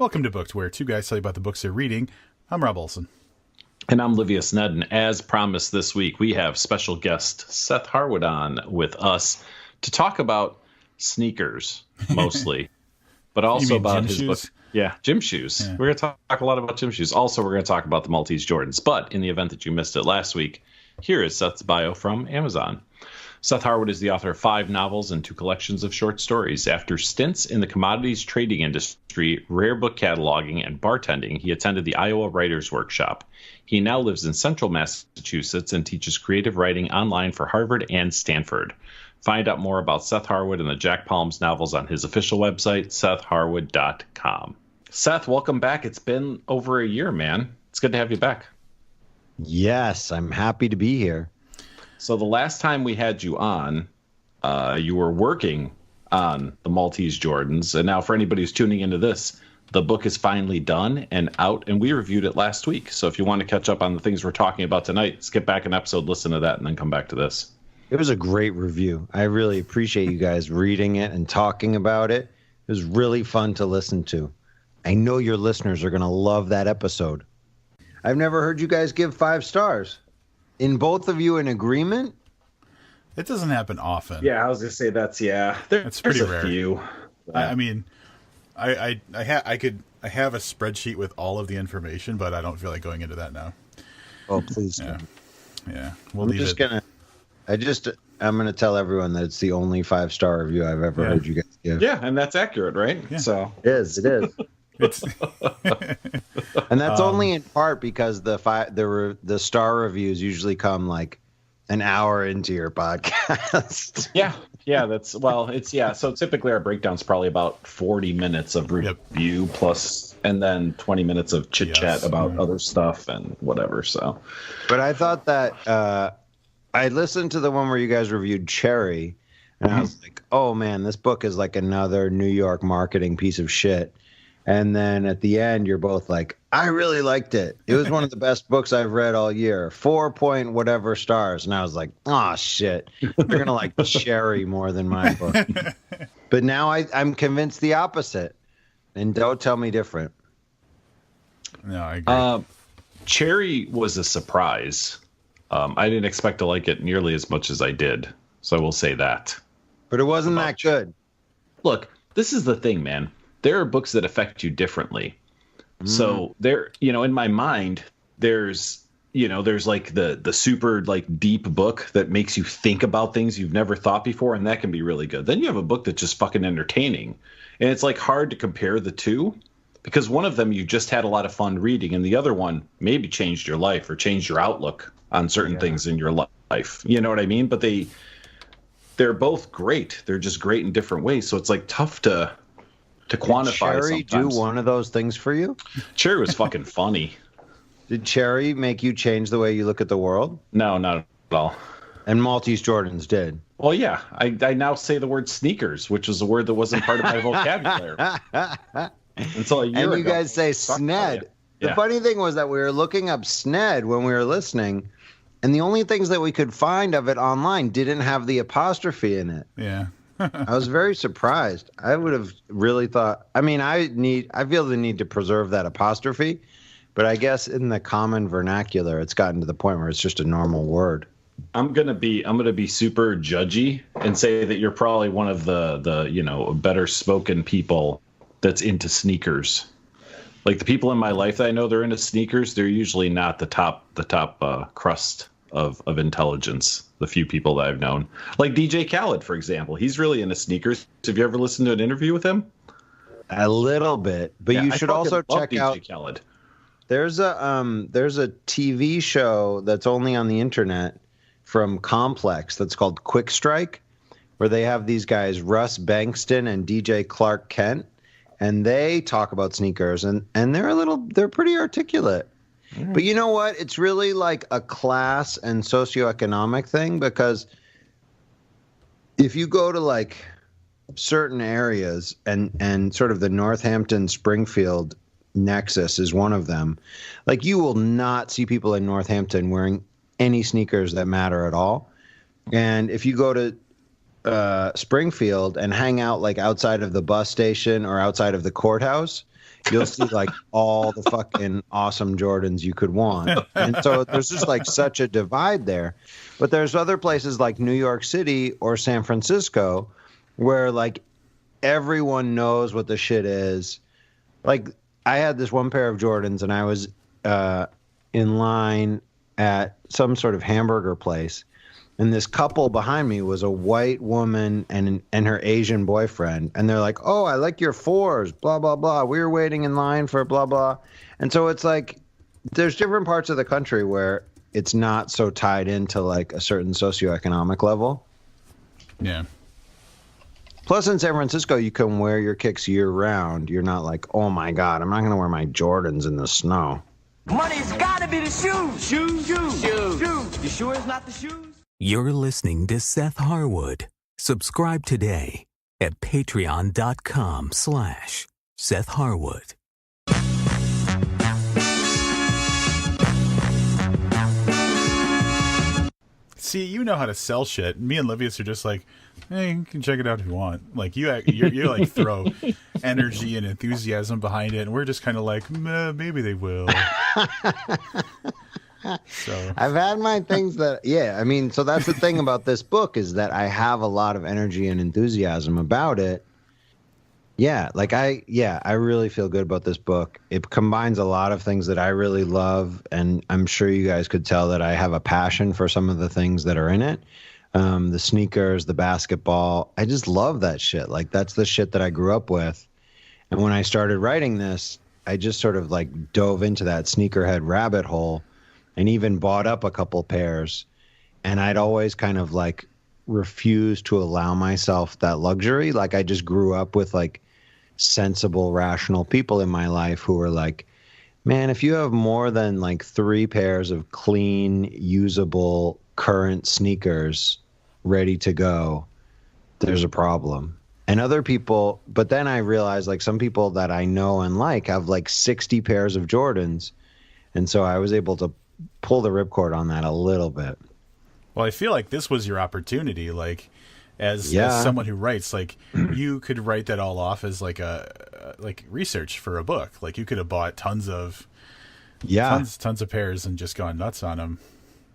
Welcome to Booked, where two guys tell you about the books they're reading. I'm Rob Olson. And I'm Livia Sned, and as promised this week, we have special guest Seth Harwood on with us to talk about sneakers, mostly, but also about his shoes? book. Yeah, gym shoes. Yeah. We're going to talk a lot about gym shoes. Also, we're going to talk about the Maltese Jordans. But in the event that you missed it last week, here is Seth's bio from Amazon. Seth Harwood is the author of 5 novels and 2 collections of short stories. After stints in the commodities trading industry, rare book cataloging, and bartending, he attended the Iowa Writers Workshop. He now lives in central Massachusetts and teaches creative writing online for Harvard and Stanford. Find out more about Seth Harwood and the Jack Palms novels on his official website, sethharwood.com. Seth, welcome back. It's been over a year, man. It's good to have you back. Yes, I'm happy to be here. So the last time we had you on, you were working on the Maltese Jordans. And now for anybody who's tuning into this, the book is finally done and out, and we reviewed it last week. So if you want to catch up on the things we're talking about tonight, skip back an episode, listen to that, and then come back to this. It was a great review. I really appreciate you guys reading it and talking about it. It was really fun to listen to. I know your listeners are going to love that episode. I've never heard you guys give 5 stars. In both of you in agreement? It doesn't happen often. Yeah, I was going to say It's pretty rare. Few. I mean, I have a spreadsheet with all of the information, but I don't feel like going into that now. Oh, please. Yeah. We'll leave it. I'm gonna tell everyone that it's the only 5-star review I've ever heard you guys give. Yeah, and that's accurate, right? Yeah. So It is. It's And that's only in part because the star reviews usually come like an hour into your podcast. yeah, so typically our breakdown's probably about 40 minutes of review plus, and then 20 minutes of chit chat about other stuff and whatever. So, but I thought that I listened to the one where you guys reviewed Cherry, and I was like, oh man, this book is like another New York marketing piece of shit. And then at the end, you're both like, I really liked it. It was one of the best books I've read all year. 4 point whatever stars. And I was like, oh, shit. They're going to like Cherry more than my book. But now I'm convinced the opposite. And don't tell me different. No, I agree. Cherry was a surprise. I didn't expect to like it nearly as much as I did. So I will say that. But it wasn't that good. Look, this is the thing, man. There are books that affect you differently. So there, in my mind, there's like the super like deep book that makes you think about things you've never thought before. And that can be really good. Then you have a book that's just fucking entertaining. And it's like hard to compare the two because one of them you just had a lot of fun reading. And the other one maybe changed your life or changed your outlook on certain things in your life. You know what I mean? But they're both great. They're just great in different ways. So it's like tough to quantify. Did Cherry sometimes. do one of those things for you? Cherry was fucking funny. Did Cherry make you change the way you look at the world? No, not at all. And Maltese Jordans did. Well, yeah. I now say the word sneakers, which was a word that wasn't part of my vocabulary until a year ago. And you guys say Sned. The funny thing was that we were looking up Sned when we were listening, and the only things that we could find of it online didn't have the apostrophe in it. Yeah. I was very surprised. I would have really thought. I mean, I feel the need to preserve that apostrophe, but I guess in the common vernacular, it's gotten to the point where it's just a normal word. I'm gonna be super judgy and say that you're probably one of the better spoken people that's into sneakers. Like the people in my life that I know they're into sneakers, they're usually not the top crust of intelligence. The few people that I've known, like DJ Khaled, for example, he's really into sneakers. Have you ever listened to an interview with him? A little bit, but you should also check out DJ Khaled. There's a TV show that's only on the internet from Complex that's called Quick Strike, where they have these guys Russ Bankston and DJ Clark Kent, and they talk about sneakers, and they're pretty articulate. But you know what? It's really like a class and socioeconomic thing, because if you go to like certain areas and sort of the Northampton Springfield nexus is one of them, like you will not see people in Northampton wearing any sneakers that matter at all. And if you go to Springfield and hang out like outside of the bus station or outside of the courthouse, you'll see like all the fucking awesome Jordans you could want. And so there's just like such a divide there. But there's other places like New York City or San Francisco where like everyone knows what the shit is. Like I had this one pair of Jordans and I was in line at some sort of hamburger place. And this couple behind me was a white woman and her Asian boyfriend. And they're like, oh, I like your 4s, blah, blah, blah. We were waiting in line for blah, blah. And so it's like there's different parts of the country where it's not so tied into like a certain socioeconomic level. Yeah. Plus, in San Francisco, you can wear your kicks year round. You're not like, oh, my God, I'm not going to wear my Jordans in the snow. Money's got to be the shoes. Shoes. You sure it's not the shoes? You're listening to Seth Harwood. Subscribe today at patreon.com/Seth Harwood. See, you know how to sell shit. Me and Livius are just like, hey, you can check it out if you want. Like you like throw energy and enthusiasm behind it, and we're just kind of like, maybe they will. So I've had my things that, yeah, I mean, so that's the thing about this book is that I have a lot of energy and enthusiasm about it. Yeah, like I really feel good about this book. It combines a lot of things that I really love, and I'm sure you guys could tell that I have a passion for some of the things that are in it. The sneakers, the basketball. I just love that shit. Like that's the shit that I grew up with. And when I started writing this, I just sort of like dove into that sneakerhead rabbit hole and even bought up a couple pairs. And I'd always kind of like refused to allow myself that luxury. Like I just grew up with like sensible, rational people in my life who were like, man, if you have more than like 3 pairs of clean, usable, current sneakers ready to go, there's a problem. And other people, but then I realized like some people that I know and like have like 60 pairs of Jordans. And so I was able to pull the ripcord on that a little bit. Well, I feel like this was your opportunity, like as someone who writes, like you could write that all off as like like research for a book. Like you could have bought tons of pairs and just gone nuts on them.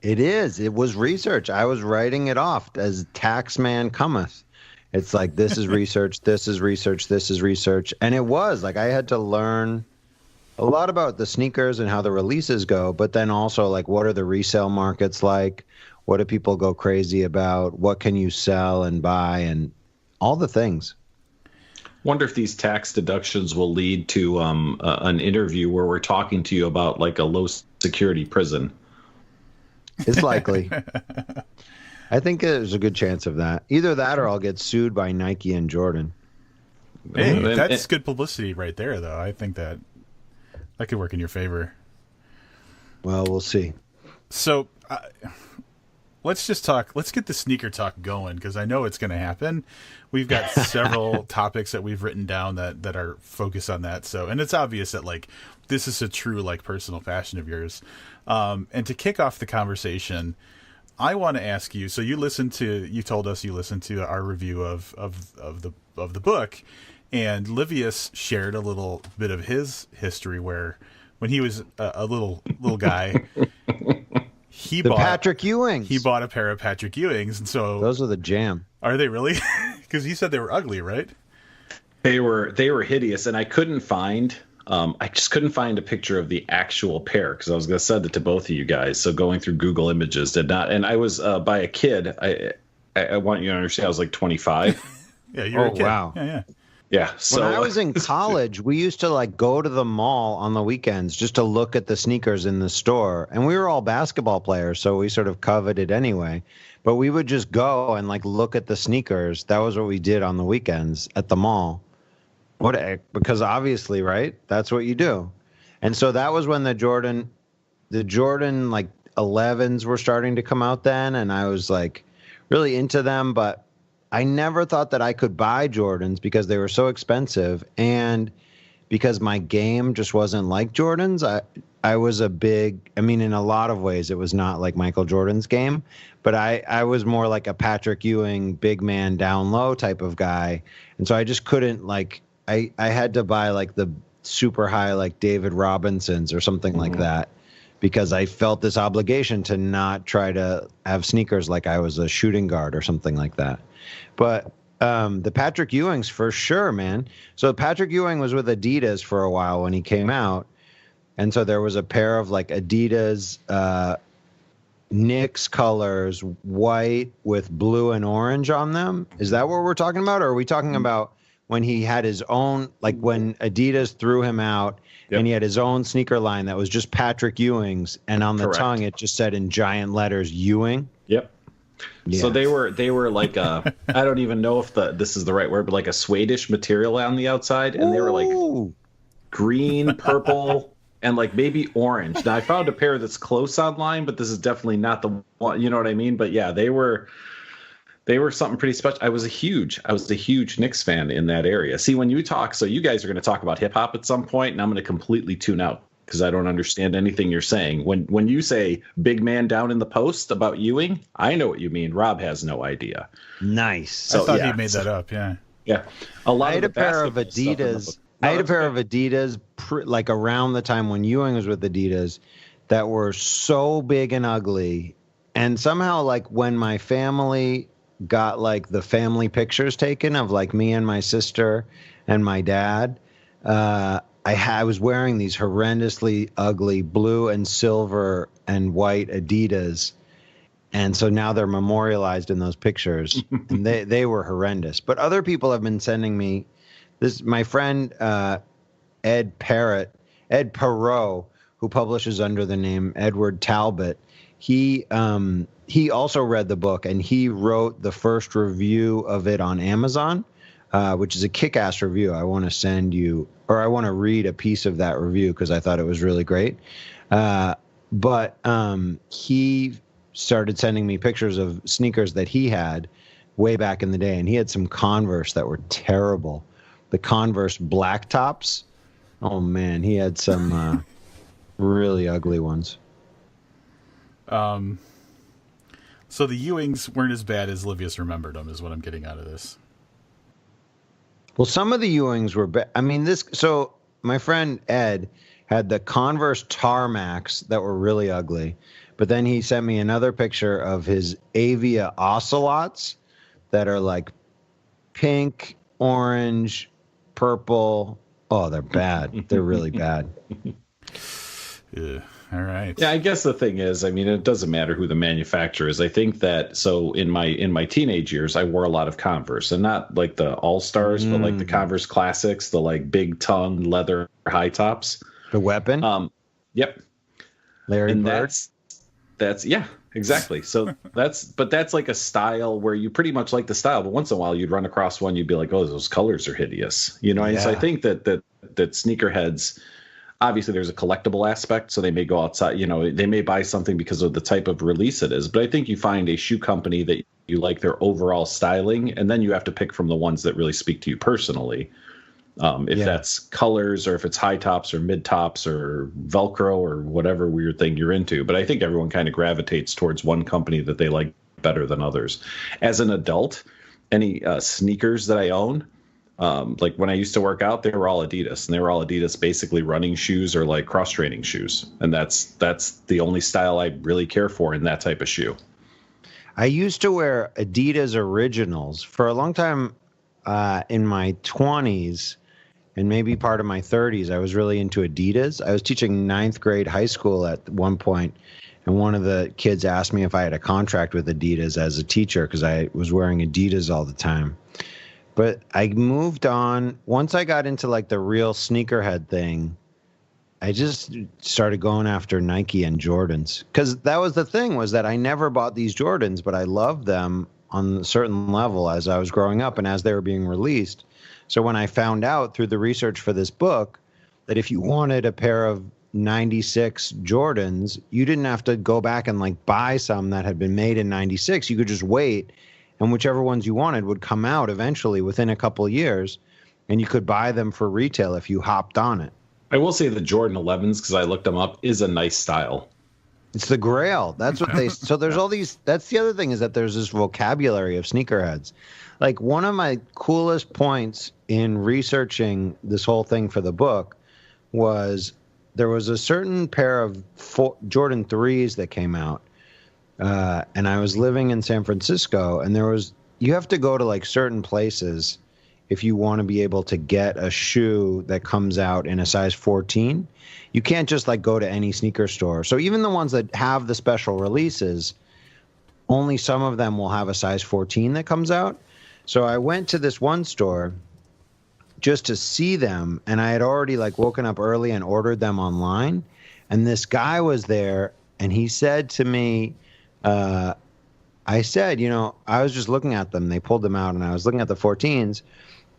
It was research. I was writing it off as tax man cometh. It's like, this is research, this is research, this is research. And it was like, I had to learn a lot about the sneakers and how the releases go, but then also like, what are the resale markets like? What do people go crazy about? What can you sell and buy and all the things? Wonder if these tax deductions will lead to an interview where we're talking to you about like a low security prison. It's likely. I think there's a good chance of that. Either that or I'll get sued by Nike and Jordan. Hey, that's good publicity right there, though. I think that could work in your favor. Well, we'll see. So let's just talk. Let's get the sneaker talk going because I know it's going to happen. We've got several topics that we've written down that are focused on that. So, and it's obvious that like this is a true like personal passion of yours. And to kick off the conversation, I want to ask you. So you told us you listened to our review of the book, and Livius shared a little bit of his history where when he was a little guy, he bought Patrick Ewings. He bought a pair of Patrick Ewings, and so those are the jam. Are they really? Because he said they were ugly, right? They were hideous, and I couldn't find. I just couldn't find a picture of the actual pair because I was going to send it to both of you guys. So going through Google Images did not. And I was by a kid. I want you to understand I was like 25. Yeah, you're a kid. Wow. Yeah. Yeah. So when I was in college, we used to like go to the mall on the weekends just to look at the sneakers in the store. And we were all basketball players, so we sort of coveted anyway. But we would just go and like look at the sneakers. That was what we did on the weekends at the mall. Because obviously, right? That's what you do. And so that was when the Jordan like 11s were starting to come out then, and I was like really into them, but I never thought that I could buy Jordans because they were so expensive and because my game just wasn't like Jordan's. I was in a lot of ways it was not like Michael Jordan's game, but I was more like a Patrick Ewing, big man down low type of guy. And so I just couldn't like, I had to buy like the super high like David Robinson's or something like that, because I felt this obligation to not try to have sneakers like I was a shooting guard or something like that. But the Patrick Ewings for sure, man. So Patrick Ewing was with Adidas for a while when he came out. And so there was a pair of like Adidas Knicks colors, white with blue and orange on them. Is that what we're talking about? Or are we talking about when he had his own, like when Adidas threw him out and he had his own sneaker line that was just Patrick Ewing's, and on the tongue it just said in giant letters Ewing? Yep. Yeah. So they were like I don't even know if this is the right word, but like a suede-ish material on the outside, and they were like green, purple, and like maybe orange. Now I found a pair that's close online, but this is definitely not the one. You know what I mean? But yeah, they were something pretty special. I was a huge Knicks fan in that area. See, when you talk, so you guys are going to talk about hip hop at some point, and I'm going to completely tune out because I don't understand anything you're saying. When you say big man down in the post about Ewing, I know what you mean. Rob has no idea. Nice. So, I thought he made that up. Yeah. Yeah. I had a pair of Adidas. I had a pair of Adidas like around the time when Ewing was with Adidas that were so big and ugly. And somehow, like when my family got like the family pictures taken of like me and my sister and my dad, I was wearing these horrendously ugly blue and silver and white Adidas. And so now they're memorialized in those pictures, and they were horrendous. But other people have been sending me this. My friend Ed Perrott, who publishes under the name Edward Talbot, he also read the book, and he wrote the first review of it on Amazon, which is a kick-ass review. I want to send you, or I want to read a piece of that review because I thought it was really great. But he started sending me pictures of sneakers that he had way back in the day, and he had some Converse that were terrible. The Converse black tops. Oh man, he had some really ugly ones. So the Ewings weren't as bad as Livius remembered them, is what I'm getting out of this. Well, some of the Ewings were bad. I mean, so my friend Ed had the Converse Tarmacs that were really ugly. But then he sent me another picture of his Avia Ocelots that are like pink, orange, purple. Oh, they're bad. They're really bad. Yeah. All right. Yeah, I guess the thing is, I mean, it doesn't matter who the manufacturer is. I think that so in my teenage years, I wore a lot of Converse, and not like the All Stars, but like the Converse Classics, the like big tongue leather high tops. The Weapon. Yep. Larry and Bird. That's yeah, exactly. So that's like a style where you pretty much like the style, but once in a while you'd run across one, you'd be like, oh, those colors are hideous, you know. And so I think that sneakerheads, obviously there's a collectible aspect, so they may go outside, you know, they may buy something because of the type of release it is. But I think you find a shoe company that you like their overall styling, and then you have to pick from the ones that really speak to you personally. If that's colors, or if it's high tops or mid tops or Velcro or whatever weird thing you're into. But I think everyone kind of gravitates towards one company that they like better than others. As an adult, any sneakers that I own, like when I used to work out, they were all Adidas, and they were all Adidas basically running shoes or like cross training shoes. And that's the only style I really care for in that type of shoe. I used to wear Adidas Originals for a long time in my 20s. And maybe part of my 30s, I was really into Adidas. I was teaching ninth grade high school at one point, and one of the kids asked me if I had a contract with Adidas as a teacher because I was wearing Adidas all the time. But I moved on. Once I got into like the real sneakerhead thing, I just started going after Nike and Jordans. Because that was the thing, was that I never bought these Jordans, but I loved them on a certain level as I was growing up and as they were being released. So when I found out through the research for this book that if you wanted a pair of 96 Jordans, you didn't have to go back and like buy some that had been made in 96. You could just wait, and whichever ones you wanted would come out eventually within a couple of years, and you could buy them for retail if you hopped on it. I will say the Jordan 11s, because I looked them up, is a nice style. It's the grail. That's what they. So there's all these. That's the other thing, is that there's this vocabulary of sneakerheads. Like one of my coolest points in researching this whole thing for the book was there was a certain pair of Jordan 3s that came out, and I was living in San Francisco, and you have to go to like certain places if you want to be able to get a shoe that comes out in a size 14. You can't just like go to any sneaker store. So even the ones that have the special releases, only some of them will have a size 14 that comes out. So I went to this one store just to see them, and I had already like woken up early and ordered them online. And this guy was there, and he said to me, I said, I was just looking at them. They pulled them out, and I was looking at the 14s,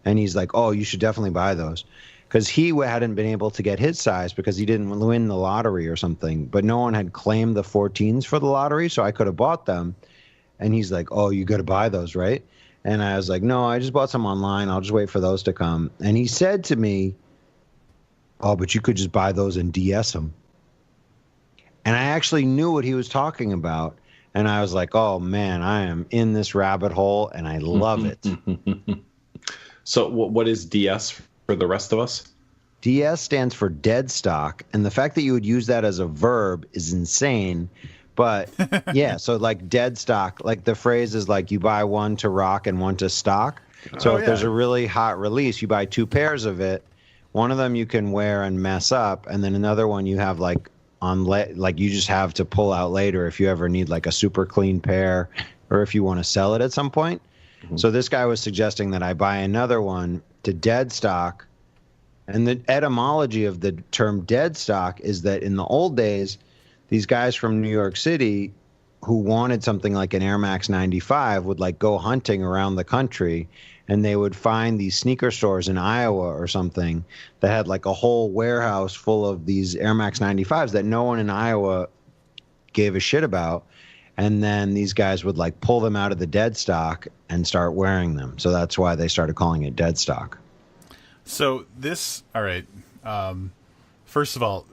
and he's like, oh, you should definitely buy those. Because he hadn't been able to get his size because he didn't win the lottery or something. But no one had claimed the 14s for the lottery, so I could have bought them. And he's like, oh, you got to buy those, right? And I was like, no, I just bought some online. I'll just wait for those to come. And he said to me, oh, but you could just buy those and DS them. And I actually knew what he was talking about. And I was like, oh, man, I am in this rabbit hole, and I love it. So what is DS for the rest of us? DS stands for dead stock. And the fact that you would use that as a verb is insane. But yeah, so like dead stock, like the phrase is like you buy one to rock and one to stock. So if there's a really hot release, you buy 2 pairs of it. One of them you can wear and mess up, and then another one you have like like you just have to pull out later if you ever need like a super clean pair or if you want to sell it at some point. Mm-hmm. So this guy was suggesting that I buy another one to dead stock. And the etymology of the term dead stock is that in the old days, these guys from New York City who wanted something like an Air Max 95 would like go hunting around the country, and they would find these sneaker stores in Iowa or something that had like a whole warehouse full of these Air Max 95s that no one in Iowa gave a shit about. And then these guys would like pull them out of the dead stock and start wearing them. So that's why they started calling it dead stock. So all right. First of all,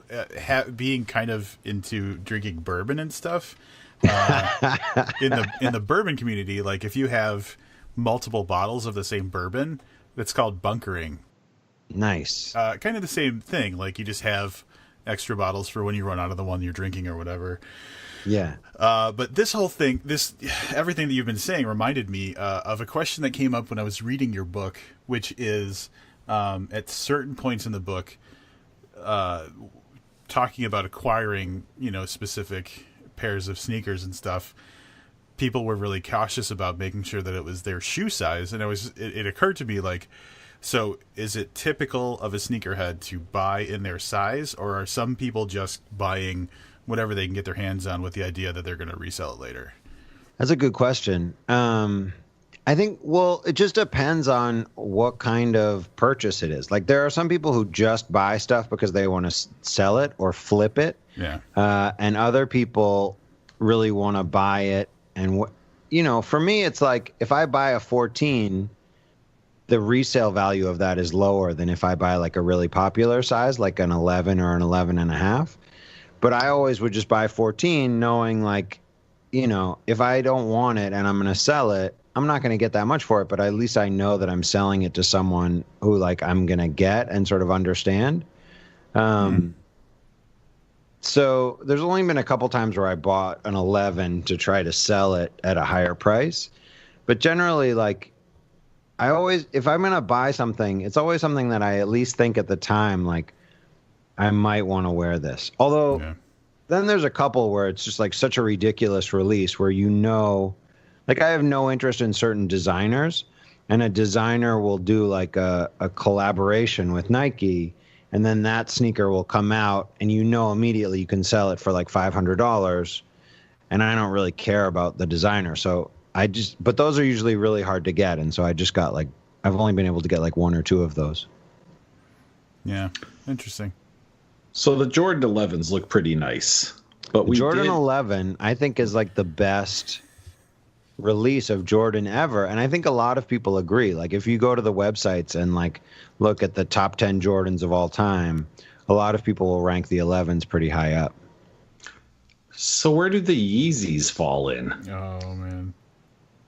being kind of into drinking bourbon and stuff, in the bourbon community, like if you have multiple bottles of the same bourbon, that's called bunkering. Nice. Kind of the same thing. Like you just have extra bottles for when you run out of the one you're drinking or whatever. Yeah. But this whole thing, everything that you've been saying reminded me of a question that came up when I was reading your book, which is at certain points in the book, talking about acquiring, specific pairs of sneakers and stuff, people were really cautious about making sure that it was their shoe size. And it occurred to me like, so is it typical of a sneakerhead to buy in their size, or are some people just buying whatever they can get their hands on with the idea that they're going to resell it later? That's a good question. I think, it just depends on what kind of purchase it is. Like there are some people who just buy stuff because they want to sell it or flip it. Yeah. And other people really want to buy it. And, for me, it's like if I buy a 14, the resale value of that is lower than if I buy like a really popular size, like an 11 or an 11 and a half. But I always would just buy 14 knowing like, if I don't want it and I'm going to sell it, I'm not going to get that much for it, but at least I know that I'm selling it to someone who like I'm going to get and sort of understand. So there's only been a couple times where I bought an 11 to try to sell it at a higher price. But generally, like if I'm going to buy something, it's always something that I at least think at the time, like I might want to wear this. Although then there's a couple where it's just like such a ridiculous release where like I have no interest in certain designers, and a designer will do like a collaboration with Nike, and then that sneaker will come out, and immediately you can sell it for like $500, and I don't really care about the designer. So but those are usually really hard to get, and so I just got like, I've only been able to get like 1 or 2 of those. Yeah, interesting. So the Jordan 11s look pretty nice, but Jordan 11 I think is like the best release of Jordan ever, and I think a lot of people agree. Like if you go to the websites and like look at the top 10 Jordans of all time, a lot of people will rank the 11s pretty high up. So where do the Yeezys fall in? Oh man,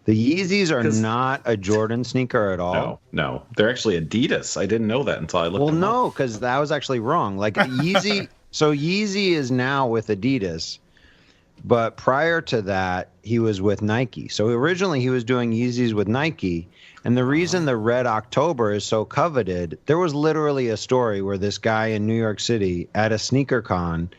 The Yeezys are not a Jordan sneaker at all. No, they're actually Adidas. I didn't know that until I looked. Well, them no, up. because that was actually wrong. Like Yeezy, so Yeezy is now with Adidas, but prior to that, he was with Nike. So originally, he was doing Yeezys with Nike, and the reason the Red October is so coveted, there was literally a story where this guy in New York City at a sneaker con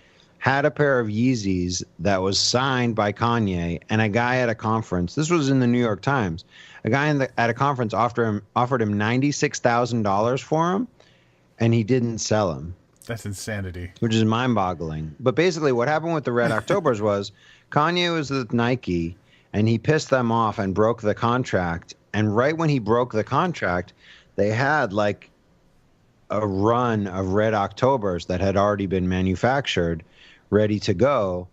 had a pair of Yeezys that was signed by Kanye, and a guy at a conference, this was in the New York Times, a guy at a conference offered him $96,000 for him, and he didn't sell them. That's insanity. Which is mind-boggling. But basically what happened with the Red Octobers was Kanye was with Nike, and he pissed them off and broke the contract. And right when he broke the contract, they had like a run of Red Octobers that had already been manufactured, ready to go.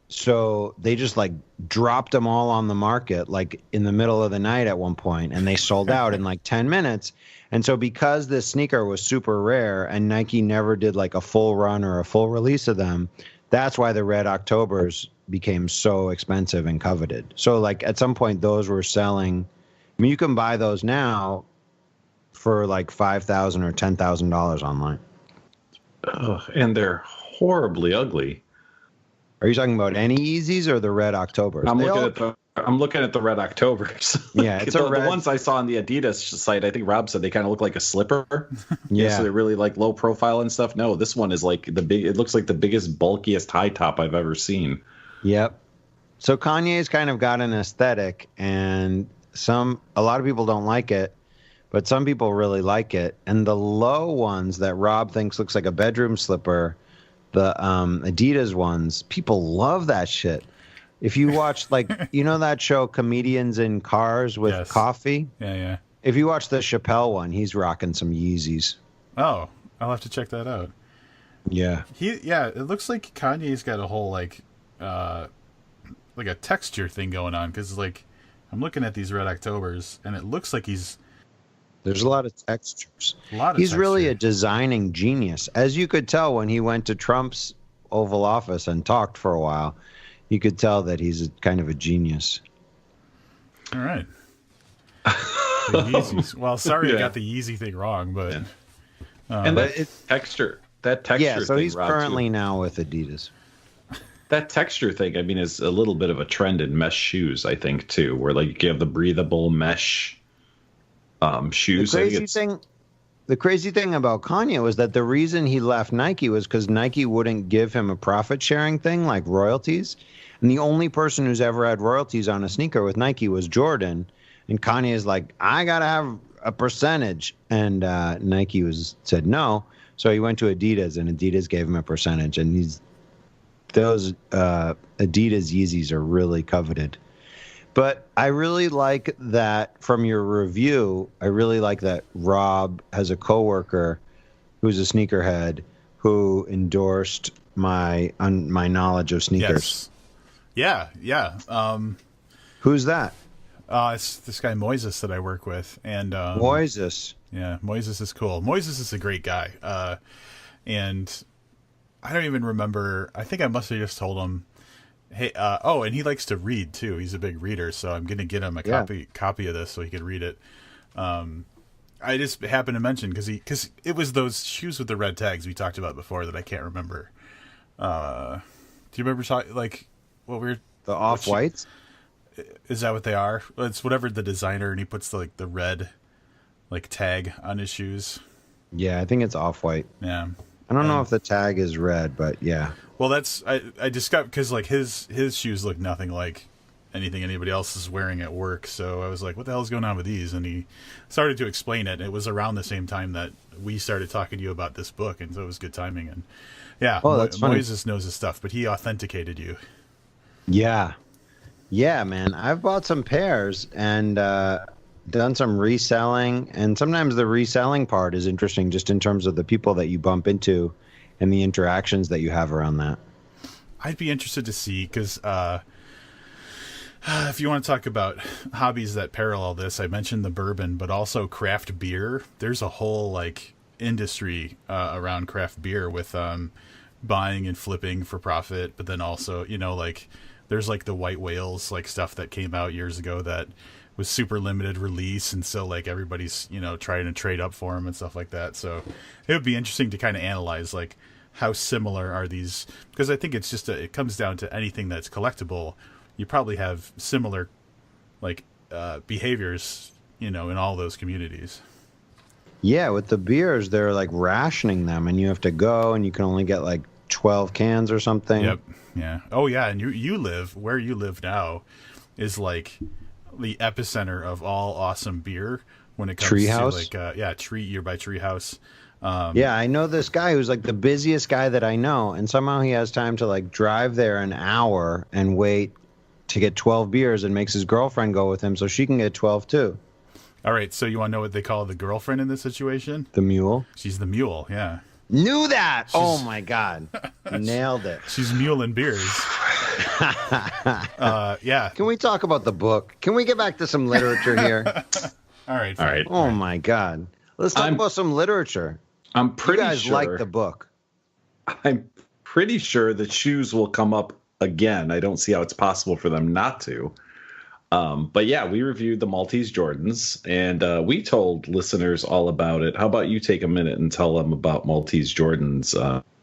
So they just like dropped them all on the market like in the middle of the night at one point, and they sold out in like 10 minutes. And so because this sneaker was super rare and Nike never did like a full run or a full release of them, that's why the Red Octobers became so expensive and coveted. So like at some point those were selling. I mean, you can buy those now for like $5,000 or $10,000 online. And they're horribly ugly. Are you talking about any Yeezys or the Red Octobers? I'm looking at the Red Octobers. Yeah, it's the red. ones I saw on the Adidas site. I think Rob said they kind of look like a slipper. Yeah, so they're really like low profile and stuff. No, this one is like it looks like the biggest, bulkiest high top I've ever seen. Yep. So Kanye's kind of got an aesthetic, and a lot of people don't like it, but some people really like it. And the low ones that Rob thinks looks like a bedroom slipper, the Adidas ones, people love that shit. If you watch, like, you know that show Comedians in Cars with Coffee? Yeah. If you watch the Chappelle one, he's rocking some Yeezys. Oh, I'll have to check that out. Yeah. It looks like Kanye's got a whole like a texture thing going on, because like I'm looking at these Red Octobers and it looks like there's a lot of textures. He's really a designing genius. As you could tell when he went to Trump's Oval Office and talked for a while, you could tell that he's kind of a genius. All right. The Yeezys. Well, sorry I got the Yeezy thing wrong, but and that texture. Yeah, so thing, he's Rob, currently too. now with Adidas. That texture thing, I mean, is a little bit of a trend in mesh shoes, I think, too, where like you have the breathable mesh shoes. The crazy thing about Kanye was that the reason he left Nike was because Nike wouldn't give him a profit sharing thing like royalties. And the only person who's ever had royalties on a sneaker with Nike was Jordan. And Kanye is like, I got to have a percentage. And Nike said no. So he went to Adidas, and Adidas gave him a percentage. And those Adidas Yeezys are really coveted. But I really like that from your review. I really like that Rob has a coworker who's a sneakerhead who endorsed my knowledge of sneakers. Yes. Yeah. Who's that? It's this guy Moises that I work with, and Moises. Yeah, Moises is cool. Moises is a great guy, and I don't even remember. I think I must have just told him, hey, and he likes to read too. He's a big reader, so I'm gonna get him a copy of this so he could read it. I just happened to mention because it was those shoes with the red tags we talked about before that I can't remember. Do you remember what we're the off-whites? Is that what they are? It's whatever the designer, and he puts the red tag on his shoes. Yeah, I think it's off-white. Yeah. I don't know if the tag is red, but yeah. Well, I discovered because his shoes look nothing like anything anybody else is wearing at work. So I was like, what the hell is going on with these? And he started to explain it. It was around the same time that we started talking to you about this book, and so it was good timing. And yeah, Moises knows his stuff, but he authenticated you. Yeah. Yeah, man. I've bought some pairs and done some reselling, and sometimes the reselling part is interesting just in terms of the people that you bump into and the interactions that you have around that. I'd be interested to see, because if you want to talk about hobbies that parallel this, I mentioned the bourbon, but also craft beer. There's a whole industry around craft beer with buying and flipping for profit, but then also there's the white whales stuff that came out years ago that was super limited release, and so like everybody's trying to trade up for them and stuff like that. So it would be interesting to kind of analyze like how similar are these, because I think it's just it comes down to anything that's collectible. You probably have similar like behaviors, in all those communities. Yeah, with the beers, they're like rationing them, and you have to go, and you can only get like 12 cans or something. Yep. Yeah. Oh yeah, and you live where you live now is like the epicenter of all awesome beer when it comes Treehouse? to like you're by Treehouse. Yeah, I know this guy who's like the busiest guy that I know, and somehow he has time to like drive there an hour and wait to get 12 beers, and makes his girlfriend go with him so she can get 12 too. All right, so you want to know what they call the girlfriend in this situation? The mule? She's the mule, yeah. Knew that! Oh my God. Nailed it. She's muling beers. Yeah. Can we talk about the book? Can we get back to some literature here? All right. All right. Oh my God. Let's talk about some literature. I'm pretty you guys sure. like the book. I'm pretty sure that shoes will come up again. I don't see how it's possible for them not to. But yeah, we reviewed the Maltese Jordans, and we told listeners all about it. How about you take a minute and tell them about Maltese Jordans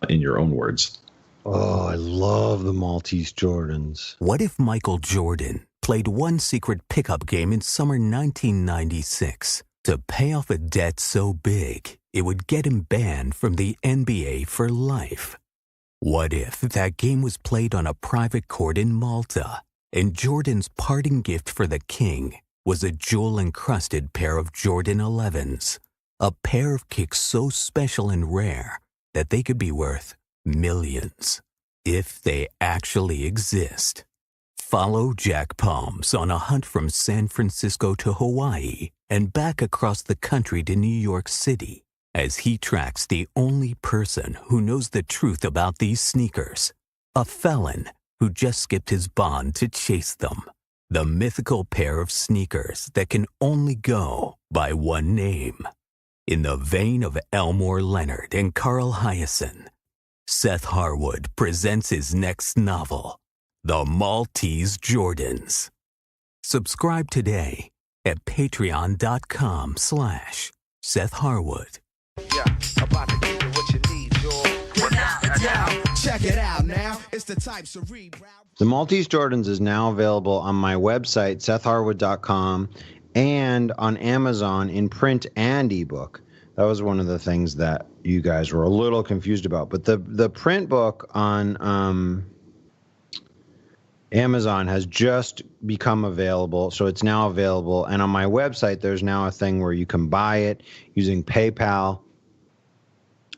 in your own words? Oh, I love the Maltese Jordans. What if Michael Jordan played one secret pickup game in summer 1996 to pay off a debt so big it would get him banned from the NBA for life? What if that game was played on a private court in Malta, and Jordan's parting gift for the king was a jewel-encrusted pair of Jordan 11s, a pair of kicks so special and rare that they could be worth millions, if they actually exist? Follow Jack Palms on a hunt from San Francisco to Hawaii and back across the country to New York City as he tracks the only person who knows the truth about these sneakers, a felon who just skipped his bond to chase them. The mythical pair of sneakers that can only go by one name. In the vein of Elmore Leonard and Carl Hyacin, Seth Harwood presents his next novel, The Maltese Jordans. Subscribe today at patreon.com/Seth Harwood. Yeah, about to give you what you need, George. Check it out now. It's the type cerebral. The Maltese Jordans is now available on my website, SethHarwood.com, and on Amazon in print and ebook. That was one of the things that you guys were a little confused about. But the print book on Amazon has just become available, so it's now available. And on my website, there's now a thing where you can buy it using PayPal,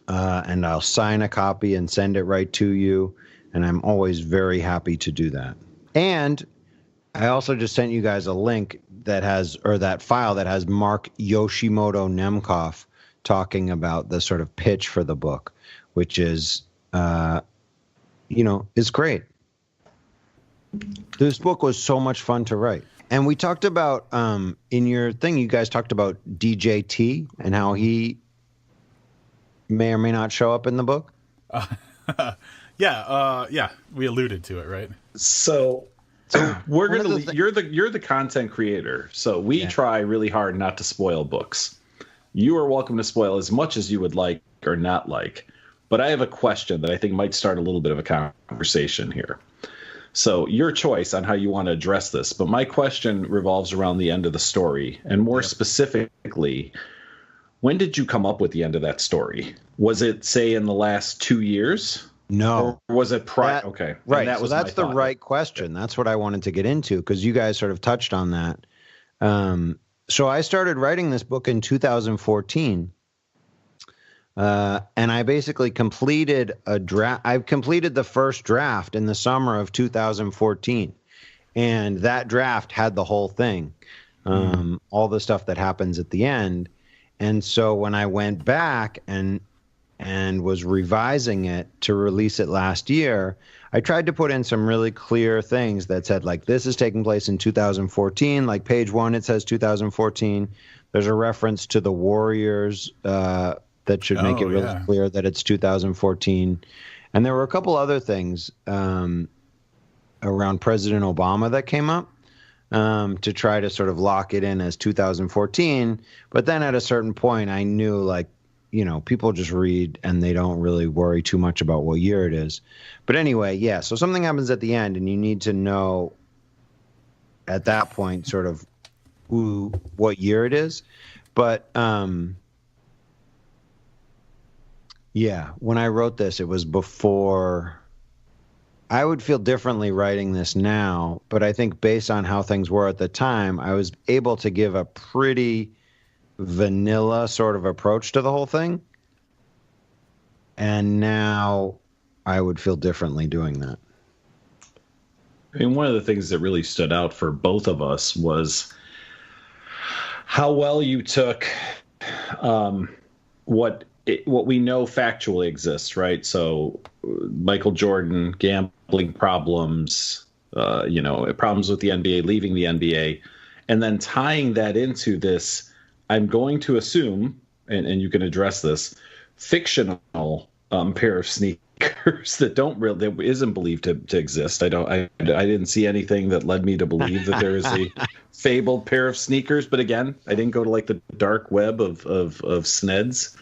and I'll sign a copy and send it right to you. And I'm always very happy to do that. And I also just sent you guys a link that has, or that file that has Mark Yoshimoto Nemkov talking about the sort of pitch for the book, which is, is great. This book was so much fun to write. And we talked about, in your thing, you guys talked about DJT and how he may or may not show up in the book. Yeah, we alluded to it, right? So we're gonna. You're the content creator, so we try really hard not to spoil books. You are welcome to spoil as much as you would like or not like. But I have a question that I think might start a little bit of a conversation here. So your choice on how you want to address this. But my question revolves around the end of the story, and more specifically, when did you come up with the end of that story? Was it, say, in the last 2 years? No. Or was it prior? Okay. Right. That was that's the right question. That's what I wanted to get into, because you guys sort of touched on that. So I started writing this book in 2014. And I basically completed a draft. I've completed the first draft in the summer of 2014. And that draft had the whole thing, all the stuff that happens at the end. And so when I went back and was revising it to release it last year, I tried to put in some really clear things that said, like, this is taking place in 2014. Like page 1, it says 2014. There's a reference to the Warriors that should make it really clear that it's 2014. And there were a couple other things around President Obama that came up. to try to sort of lock it in as 2014. But then at a certain point, I knew, like, people just read and they don't really worry too much about what year it is. But anyway, yeah, so something happens at the end and you need to know at that point sort of what year it is. But yeah, when I wrote this, it was before. I would feel differently writing this now, but I think based on how things were at the time, I was able to give a pretty vanilla sort of approach to the whole thing. And now I would feel differently doing that. I mean, one of the things that really stood out for both of us was how well you took what we know factually exists, right? So Michael Jordan, gambling problems, problems with the NBA, leaving the NBA, and then tying that into this, I'm going to assume, and you can address this, fictional pair of sneakers that isn't believed to exist. I didn't see anything that led me to believe that there is a fabled pair of sneakers. But again, I didn't go to like the dark web of Sneds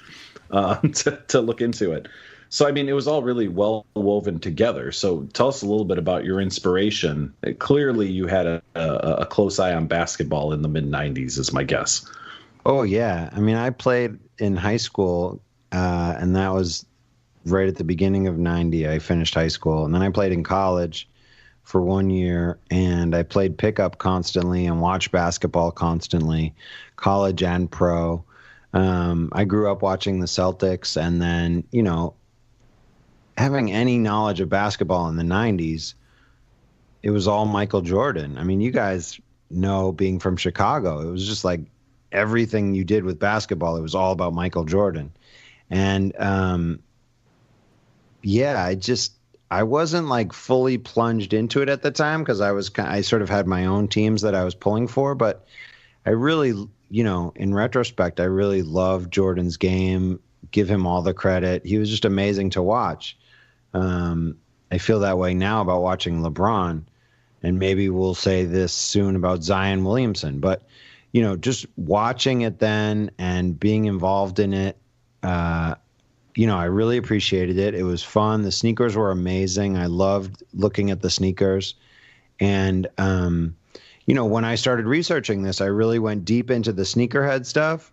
to look into it. So, I mean, it was all really well woven together. So tell us a little bit about your inspiration. Clearly, you had a close eye on basketball in the mid-'90s, is my guess. Oh, yeah. I mean, I played in high school, and that was right at the beginning of 90. I finished high school. And then I played in college for 1 year, and I played pickup constantly and watched basketball constantly, college and pro. I grew up watching the Celtics, and then, having any knowledge of basketball in the 90s, it was all Michael Jordan. I mean, you guys know, being from Chicago, it was just like everything you did with basketball, it was all about Michael Jordan. And I wasn't like fully plunged into it at the time because I sort of had my own teams that I was pulling for, but I really, in retrospect, I really loved Jordan's game, give him all the credit. He was just amazing to watch. I feel that way now about watching LeBron, and maybe we'll say this soon about Zion Williamson. But, just watching it then and being involved in it, I really appreciated it. It was fun. The sneakers were amazing. I loved looking at the sneakers. And, when I started researching this, I really went deep into the sneakerhead stuff.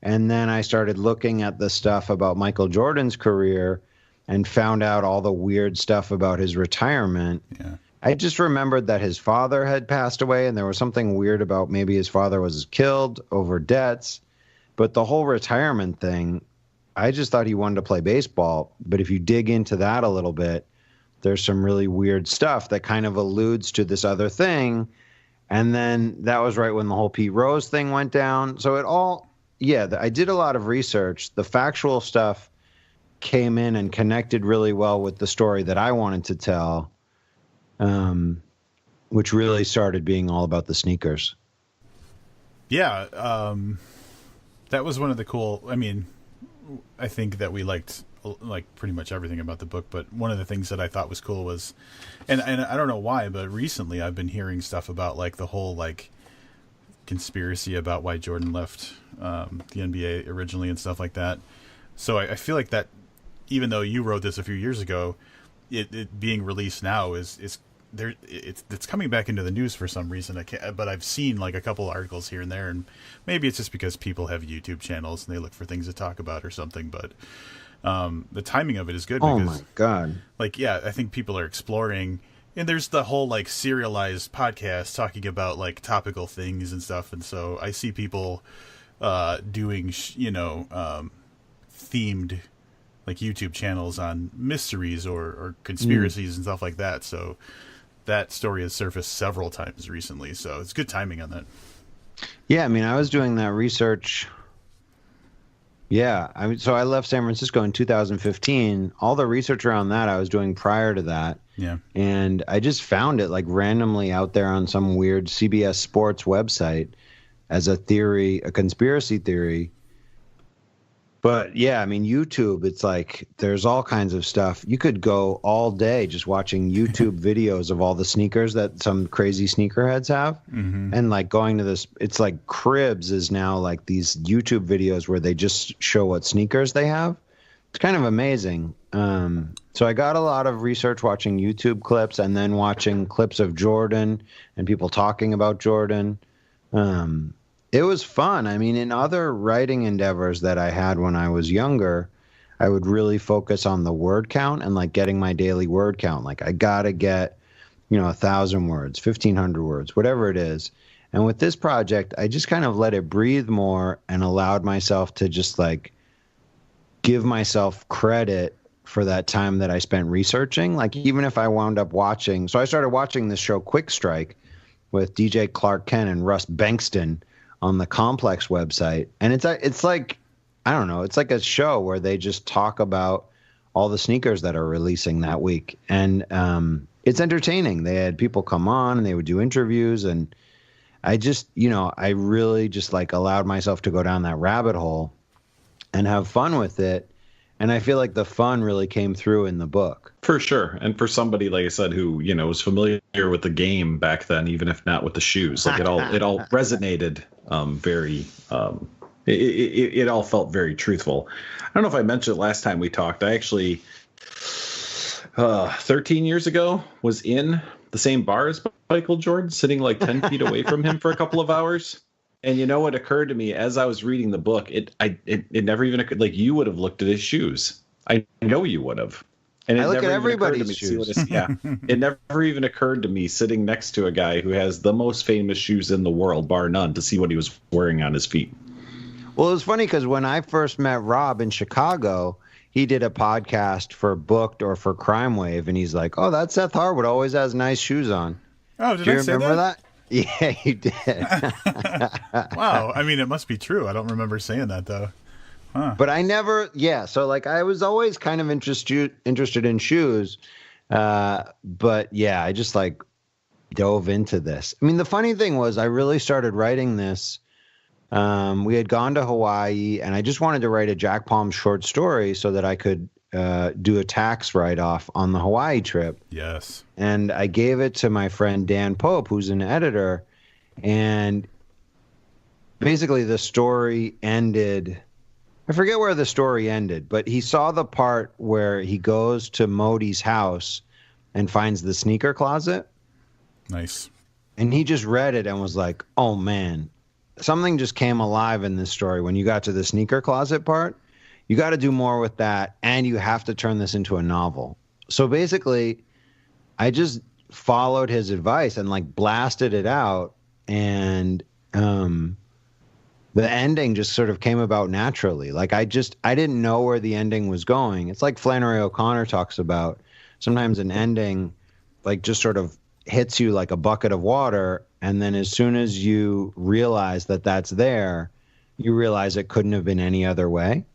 And then I started looking at the stuff about Michael Jordan's career and found out all the weird stuff about his retirement. Yeah. I just remembered that his father had passed away, and there was something weird about maybe his father was killed over debts. But the whole retirement thing, I just thought he wanted to play baseball. But if you dig into that a little bit, there's some really weird stuff that kind of alludes to this other thing. And then that was right when the whole Pete Rose thing went down. So I did a lot of research. The factual stuff came in and connected really well with the story that I wanted to tell, which really started being all about the sneakers. Yeah, that was one of the cool. I mean, I think that we liked pretty much everything about the book, but one of the things that I thought was cool was, and I don't know why, but recently I've been hearing stuff about like the whole like conspiracy about why Jordan left the NBA originally and stuff like that. So I feel like that, even though you wrote this a few years ago, it being released now is there. It's coming back into the news for some reason. But I've seen like a couple articles here and there, and maybe it's just because people have YouTube channels and they look for things to talk about or something. But the timing of it is good. Oh because, my God! Like, yeah, I think people are exploring, and there's the whole like serialized podcast talking about like topical things and stuff, and so I see people doing themed like YouTube channels on mysteries or conspiracies and stuff like that. So that story has surfaced several times recently. So it's good timing on that. Yeah, I mean, I was doing that research. Yeah, so I left San Francisco in 2015. All the research around that I was doing prior to that. Yeah. And I just found it like randomly out there on some weird CBS Sports website as a theory, a conspiracy theory. But yeah, I mean, YouTube, it's like there's all kinds of stuff. You could go all day just watching YouTube videos of all the sneakers that some crazy sneakerheads have. And like going to this, it's like Cribs is now like these YouTube videos where they just show what sneakers they have. It's kind of amazing. So I got a lot of research watching YouTube clips and then watching clips of Jordan and people talking about Jordan. It was fun. I mean, in other writing endeavors that I had when I was younger, I would really focus on the word count and like getting my daily word count. Like I got to get, 1,000 words, 1,500 words, whatever it is. And with this project, I just kind of let it breathe more and allowed myself to just like give myself credit for that time that I spent researching. Like even if I wound up watching, so I started watching this show Quick Strike with DJ Clark Kent and Russ Bankston on the Complex website. And it's like, I don't know, it's like a show where they just talk about all the sneakers that are releasing that week. And it's entertaining. They had people come on and they would do interviews. And I just, I really just like allowed myself to go down that rabbit hole and have fun with it. And I feel like the fun really came through in the book. For sure. And for somebody, like I said, who, was familiar with the game back then, even if not with the shoes, like it all resonated it all felt very truthful. I don't know if I mentioned it last time we talked. I actually 13 years ago was in the same bar as Michael Jordan, sitting like 10 feet away from him for a couple of hours. And what occurred to me as I was reading the book, it never even occurred, like you would have looked at his shoes. I know you would have. And I look at everybody's shoes. It never even occurred to me sitting next to a guy who has the most famous shoes in the world, bar none, to see what he was wearing on his feet. Well, it was funny because when I first met Rob in Chicago, he did a podcast for Booked or for Crime Wave, and he's like, "Oh, that Seth Harwood always has nice shoes on." Oh, Do you remember that? Yeah, you did. Wow. I mean, it must be true. I don't remember saying that, though. Huh. But I never, so like I was always kind of interested in shoes. But yeah, I just like dove into this. I mean, the funny thing was I really started writing this. We had gone to Hawaii and I just wanted to write a Jack Palm short story so that I could do a tax write-off on the Hawaii trip. Yes. And I gave it to my friend Dan Pope, who's an editor. And basically the story ended, I forget where the story ended, but he saw the part where he goes to Modi's house and finds the sneaker closet. Nice. And he just read it and was like, oh man, something just came alive in this story when you got to the sneaker closet part. You got to do more with that, and you have to turn this into a novel. So basically, I just followed his advice and like blasted it out, and the ending just sort of came about naturally. Like I didn't know where the ending was going. It's like Flannery O'Connor talks about. Sometimes an ending like just sort of hits you like a bucket of water, and then as soon as you realize that that's there, you realize it couldn't have been any other way.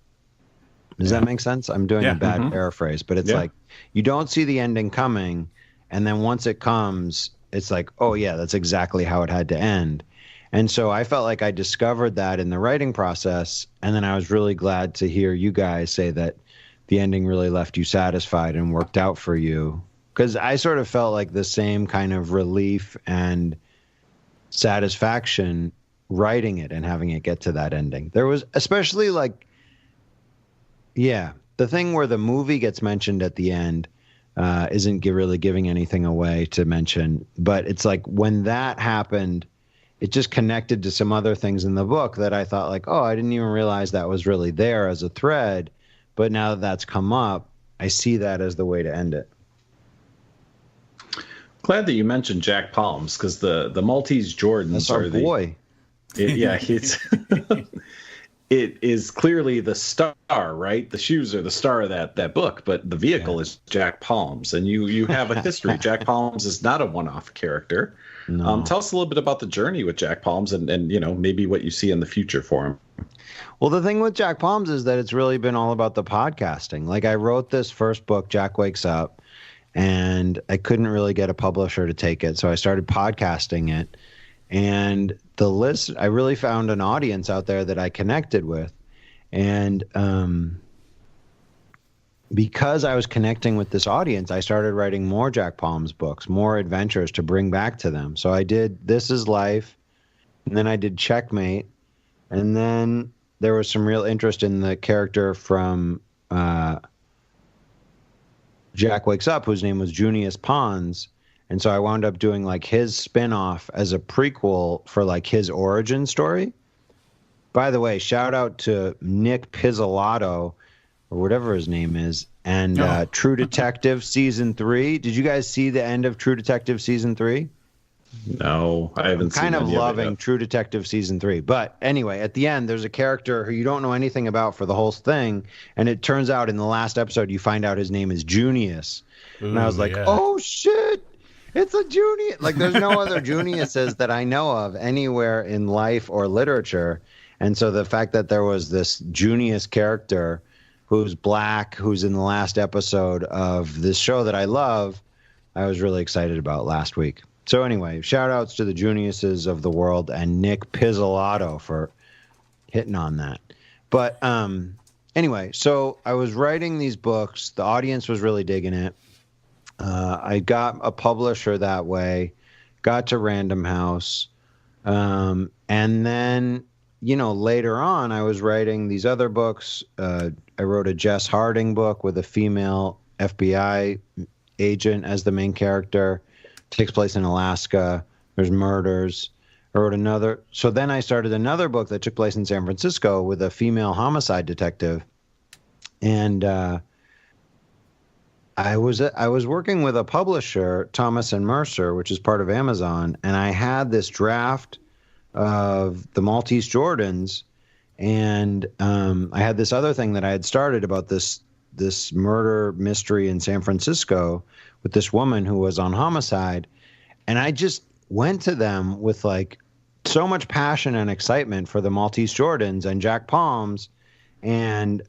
Does that make sense? I'm doing a bad paraphrase, but it's like you don't see the ending coming, and then once it comes, it's like, oh yeah, that's exactly how it had to end. And so I felt like I discovered that in the writing process, and then I was really glad to hear you guys say that the ending really left you satisfied and worked out for you, because I sort of felt like the same kind of relief and satisfaction writing it and having it get to that ending. There was especially like, the thing where the movie gets mentioned at the end isn't really giving anything away to mention, but it's like when that happened, it just connected to some other things in the book that I thought like, oh, I didn't even realize that was really there as a thread. But now that that's come up, I see that as the way to end it. Glad that you mentioned Jack Palms, because the Maltese Jordans That's our boy. It is clearly the star, right? The shoes are the star of that book, but the vehicle is Jack Palms, and you have a history. Jack Palms is not a one-off character. No. Tell us a little bit about the journey with Jack Palms and maybe what you see in the future for him. Well, the thing with Jack Palms is that it's really been all about the podcasting. Like I wrote this first book, Jack Wakes Up, and I couldn't really get a publisher to take it, so I started podcasting it. And I really found an audience out there that I connected with. And because I was connecting with this audience, I started writing more Jack Palms books, more adventures to bring back to them. So I did This Is Life, and then I did Checkmate, and then there was some real interest in the character from Jack Wakes Up, whose name was Junius Pons. And so I wound up doing like his spin-off as a prequel for like his origin story. By the way, shout out to Nick Pizzolatto, or whatever his name is, and True Detective Season 3. Did you guys see the end of True Detective Season 3? No, I haven't seen Kind of any of it loving yet. True Detective Season 3. But anyway, at the end, there's a character who you don't know anything about for the whole thing, and it turns out in the last episode, you find out his name is Junius. And I was like, oh, shit, it's a Junius. Like, there's no other Juniuses that I know of anywhere in life or literature. And so the fact that there was this Junius character who's black, who's in the last episode of this show that I love, I was really excited about last week. So anyway, shout outs to the Juniuses of the world and Nick Pizzolatto for hitting on that. But anyway, so I was writing these books. The audience was really digging it. I got a publisher that way, got to Random House, and then, you know, later on, I was writing these other books. I wrote a Jess Harding book with a female FBI agent as the main character. It takes place in Alaska. There's murders. I wrote another. So then I started another book that took place in San Francisco with a female homicide detective. And I was working with a publisher, Thomas and Mercer, which is part of Amazon, and I had this draft of the Maltese Jordans, and I had this other thing that I had started about this murder mystery in San Francisco with this woman who was on homicide, and I just went to them with like so much passion and excitement for the Maltese Jordans and Jack Palms, and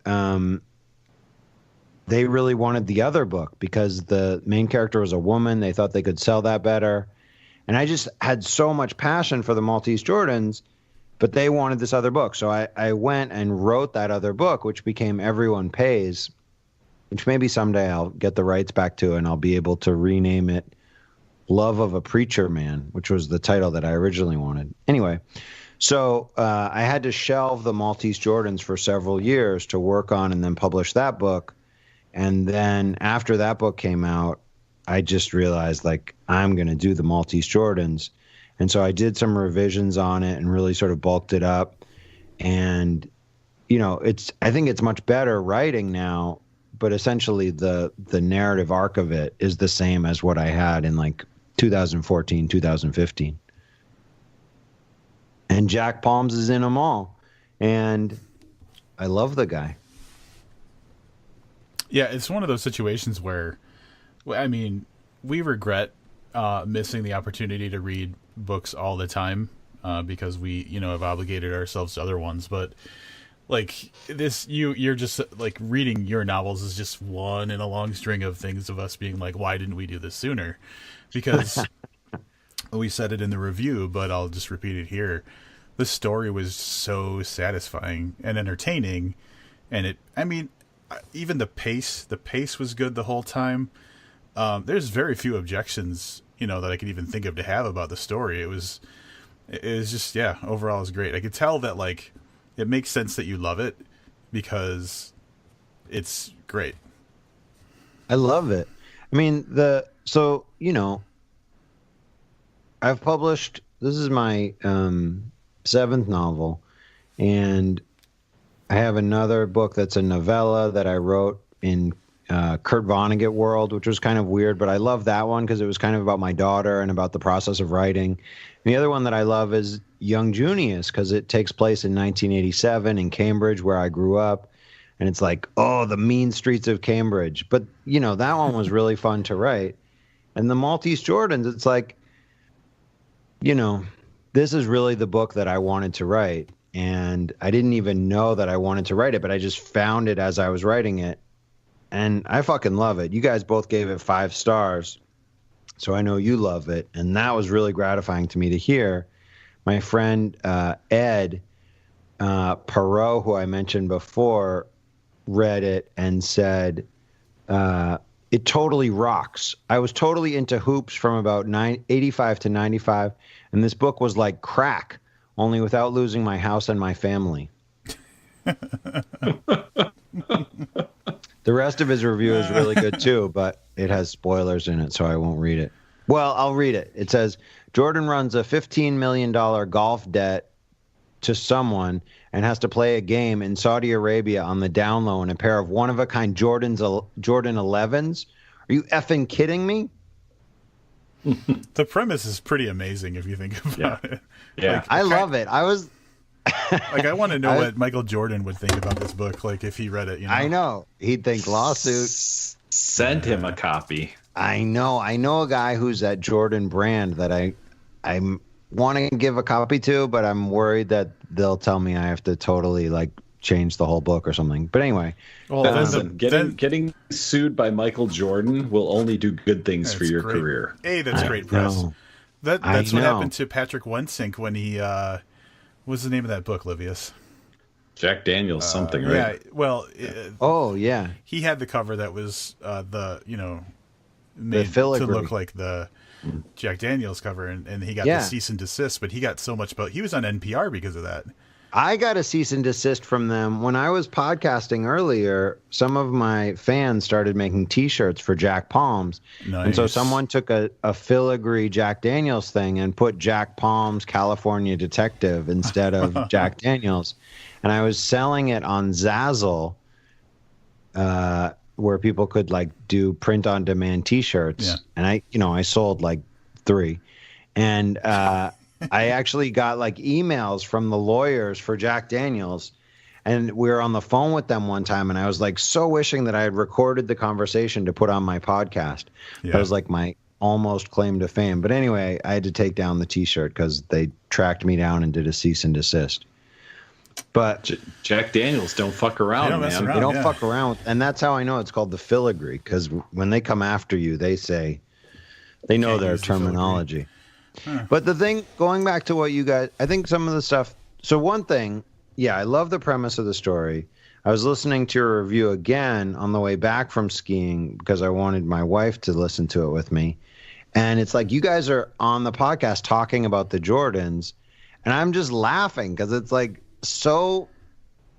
they really wanted the other book because the main character was a woman. They thought they could sell that better. And I just had so much passion for the Maltese Jordans, but they wanted this other book. So I went and wrote that other book, which became Everyone Pays, which maybe someday I'll get the rights back to and I'll be able to rename it Love of a Preacher Man, which was the title that I originally wanted. Anyway, so I had to shelve the Maltese Jordans for several years to work on and then publish that book. And then after that book came out, I just realized, like, I'm going to do the Maltese Jordans. And so I did some revisions on it and really sort of bulked it up. And, you know, I think it's much better writing now, but essentially the narrative arc of it is the same as what I had in like 2014, 2015. And Jack Palms is in them all. And I love the guy. Yeah, it's one of those situations where, I mean, we regret missing the opportunity to read books all the time because we, you know, have obligated ourselves to other ones. But like this, you're just like reading your novels is just one in a long string of things of us being like, why didn't we do this sooner? Because we said it in the review, but I'll just repeat it here. The story was so satisfying and entertaining, and even the pace was good the whole time. There's very few objections, you know, that I could even think of to have about the story. It was just, yeah, overall it was great. I could tell that, like, it makes sense that you love it because it's great. I love it. I mean, so, you know, I've published, this is my 7th novel, and I have another book that's a novella that I wrote in Kurt Vonnegut world, which was kind of weird, but I love that one because it was kind of about my daughter and about the process of writing. And the other one that I love is Young Junius because it takes place in 1987 in Cambridge, where I grew up. And it's like, oh, the mean streets of Cambridge. But, you know, that one was really fun to write. And the Maltese Jordans, it's like, you know, this is really the book that I wanted to write. And I didn't even know that I wanted to write it, but I just found it as I was writing it. And I fucking love it. You guys both gave it 5 stars, so I know you love it. And that was really gratifying to me to hear. My friend Ed Perot, who I mentioned before, read it and said, it totally rocks. I was totally into hoops from about 85 to 95, and this book was like crack, only without losing my house and my family. The rest of his review is really good too, but it has spoilers in it, so I won't read it. Well, I'll read it. It says, Jordan runs a $15 million golf debt to someone and has to play a game in Saudi Arabia on the down low in a pair of one-of-a-kind Jordan 11s. Are you effing kidding me? The premise is pretty amazing if you think about it. Yeah. Like, I love it. I was... Like, I want to know what Michael Jordan would think about this book, like, if he read it, you know? I know. He'd think lawsuit. Send him a copy. I know a guy who's at Jordan Brand that I want to give a copy to, but I'm worried that they'll tell me I have to totally like change the whole book or something. But anyway, Well, Listen, getting sued by Michael Jordan will only do good things for your great. career. Hey, that's great press. know. That's I what know. happened to Patrick Wensink when he what's the name of that book, Livius? Jack Daniels something, right? Yeah, well, oh yeah, he had the cover that was made to filigree. look like the Jack Daniels cover, and he got Yeah. the cease and desist, but he got so much, but he was on NPR because of that. I got a cease and desist from them when I was podcasting earlier. Some of my fans started making T-shirts for Jack Palms, and so Nice. someone took a filigree Jack Daniels thing and put Jack Palms California Detective instead of Jack Daniels, and I was selling it on Zazzle, where people could like do print on demand T-shirts, Yeah. and I sold like 3, and I actually got like emails from the lawyers for Jack Daniels, and we were on the phone with them one time, and I was like so wishing that I had recorded the conversation to put on my podcast. Yeah. That was like my almost claim to fame. But anyway, I had to take down the T-shirt because they tracked me down and did a cease and desist. But Jack Daniels don't fuck around, They don't mess man. around. you don't yeah. fuck around, and that's how I know it's called the filigree, because when they come after you, they say they know Can't their use the filigree. terminology. But the thing, going back to what you guys, I think some of the stuff. So one thing, yeah, I love the premise of the story. I was listening to your review again on the way back from skiing because I wanted my wife to listen to it with me, and it's like you guys are on the podcast talking about the Jordans, and I'm just laughing because it's like so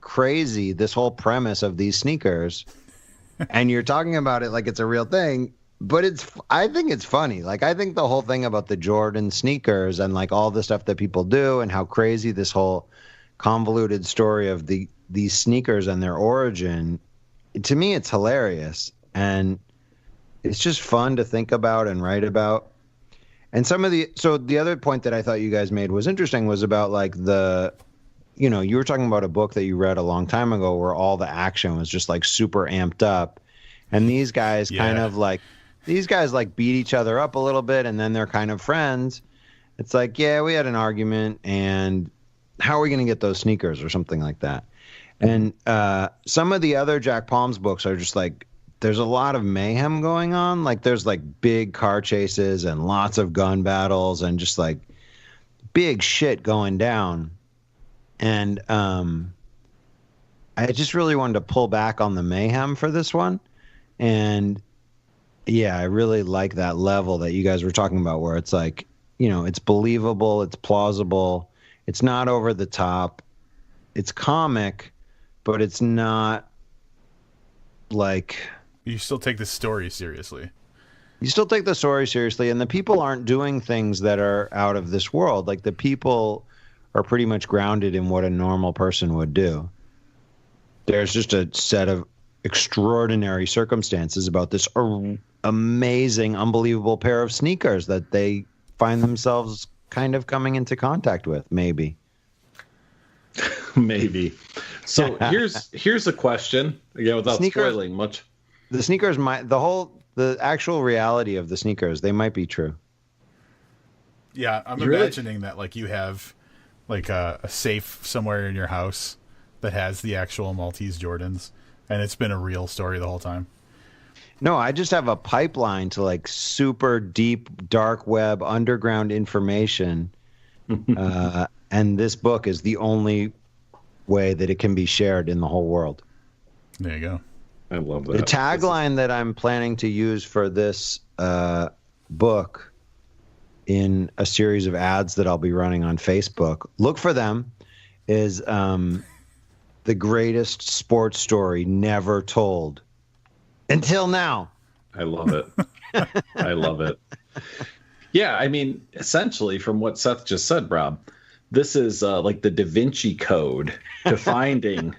crazy, this whole premise of these sneakers, and you're talking about it like it's a real thing, but I think it's funny. Like, I think the whole thing about the Jordan sneakers and like all the stuff that people do and how crazy this whole convoluted story of these sneakers and their origin, to me it's hilarious, and it's just fun to think about and write about. And the other point that I thought you guys made was interesting was about like you were talking about a book that you read a long time ago where all the action was just like super amped up, and these guys beat each other up a little bit, and then they're kind of friends. It's like, yeah, we had an argument, and how are we going to get those sneakers or something like that? And some of the other Jack Palms books are just like, there's a lot of mayhem going on. Like, there's like big car chases and lots of gun battles and just like big shit going down. And I just really wanted to pull back on the mayhem for this one. And yeah, I really like that level that you guys were talking about, where it's like, it's believable, it's plausible, it's not over the top, it's comic, but it's not like... You still take the story seriously. You still take the story seriously, and the people aren't doing things that are out of this world. Like, the people are pretty much grounded in what a normal person would do. There's just a set of extraordinary circumstances about this amazing, unbelievable pair of sneakers that they find themselves kind of coming into contact with, maybe. Maybe. So here's a question, again, without spoiling much. The sneakers the actual reality of the sneakers, they might be true. Yeah, I'm You really- imagining that like you have like a safe somewhere in your house that has the actual Maltese Jordans, and it's been a real story the whole time. No, I just have a pipeline to like super deep, dark web, underground information. And this book is the only way that it can be shared in the whole world. There you go. I love that. The tagline that I'm planning to use for this book in a series of ads that I'll be running on Facebook, look for them, is the greatest sports story never told until now. I love it. I love it. Yeah, I mean, essentially, from what Seth just said, Rob, this is like the Da Vinci Code to finding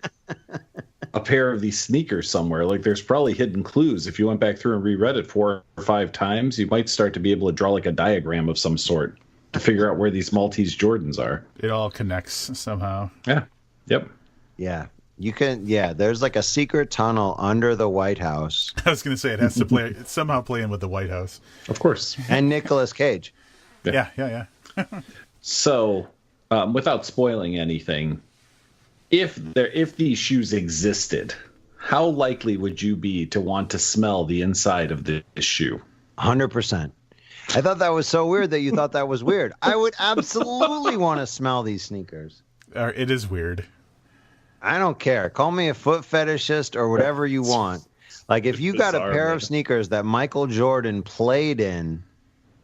a pair of these sneakers somewhere. Like, there's probably hidden clues. If you went back through and reread it 4 or 5 times, you might start to be able to draw like a diagram of some sort to figure out where these Maltese Jordans are. It all connects somehow. Yeah. Yep. Yeah. You can, there's like a secret tunnel under the White House. I was going to say it has to somehow play in with the White House. Of course. And Nicolas Cage. Yeah. So, without spoiling anything, if these shoes existed, how likely would you be to want to smell the inside of this shoe? 100%. I thought that was so weird that you thought that was weird. I would absolutely want to smell these sneakers. It is weird. I don't care. Call me a foot fetishist or whatever you want. Like, if you got a pair of sneakers that Michael Jordan played in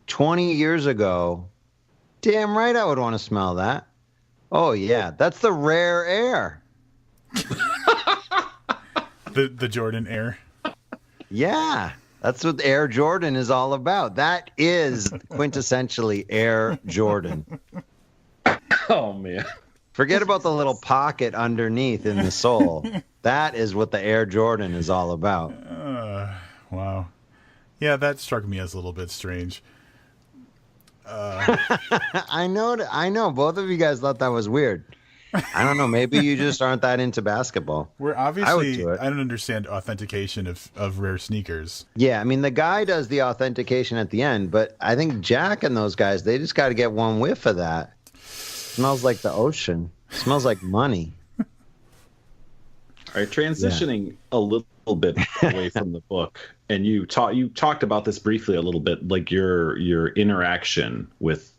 20 years ago, damn right I would want to smell that. Oh, yeah. That's the rare air. The Jordan Air. Yeah. That's what Air Jordan is all about. That is quintessentially Air Jordan. Oh, man. Forget about the little pocket underneath in the sole. That is what the Air Jordan is all about. Wow. Yeah, that struck me as a little bit strange. I know. Both of you guys thought that was weird. I don't know. Maybe you just aren't that into basketball. We're obviously, I don't understand authentication of rare sneakers. Yeah, I mean, the guy does the authentication at the end, but I think Jack and those guys, they just got to get one whiff of that. Smells like the ocean. Smells like money. All right, transitioning a little bit away from the book, and you talked about this briefly a little bit, like your interaction with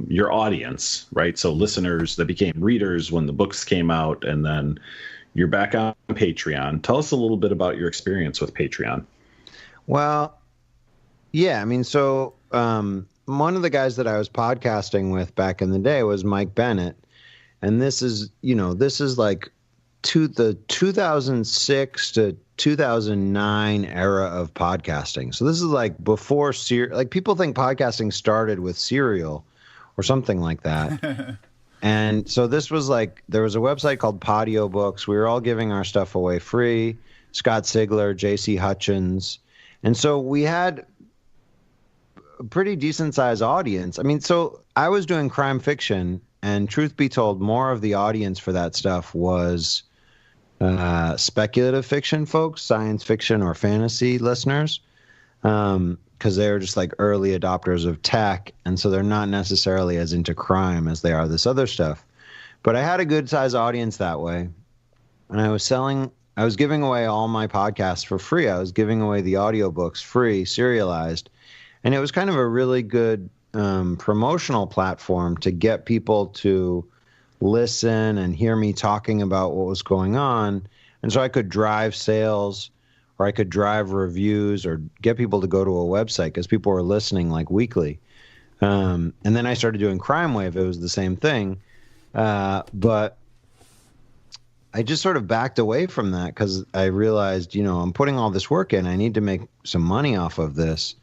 your audience, right? So listeners that became readers when the books came out, and then you're back on Patreon. Tell us a little bit about your experience with Patreon. Well, yeah, I mean, so one of the guys that I was podcasting with back in the day was Mike Bennett. And this is like the 2006 to 2009 era of podcasting. So this is like before like people think podcasting started with Serial or something like that. And so this was like, there was a website called Podio Books. We were all giving our stuff away free. Scott Sigler, J.C. Hutchins. And so we had a pretty decent sized audience. I mean, so I was doing crime fiction, and truth be told, more of the audience for that stuff was speculative fiction folks, science fiction or fantasy listeners, because they're just like early adopters of tech, and so they're not necessarily as into crime as they are this other stuff. But I had a good size audience that way, and I was giving away all my podcasts for free. I was giving away the audiobooks free, serialized, and it was kind of a really good promotional platform to get people to listen and hear me talking about what was going on. And so I could drive sales, or I could drive reviews, or get people to go to a website because people were listening like weekly. And then I started doing Crime Wave. It was the same thing. But I just sort of backed away from that because I realized, I'm putting all this work in. I need to make some money off of this.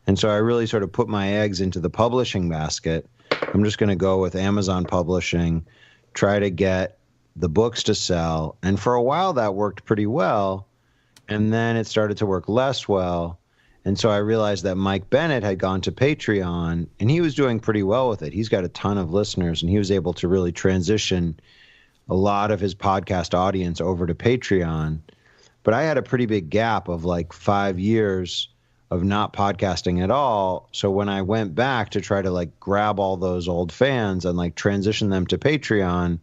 And so I really sort of put my eggs into the publishing basket. I'm just going to go with Amazon Publishing, try to get the books to sell. And for a while that worked pretty well. And then it started to work less well. And so I realized that Mike Bennett had gone to Patreon, and he was doing pretty well with it. He's got a ton of listeners, and he was able to really transition a lot of his podcast audience over to Patreon. But I had a pretty big gap of like 5 years of not podcasting at all. So when I went back to try to like grab all those old fans and like transition them to Patreon,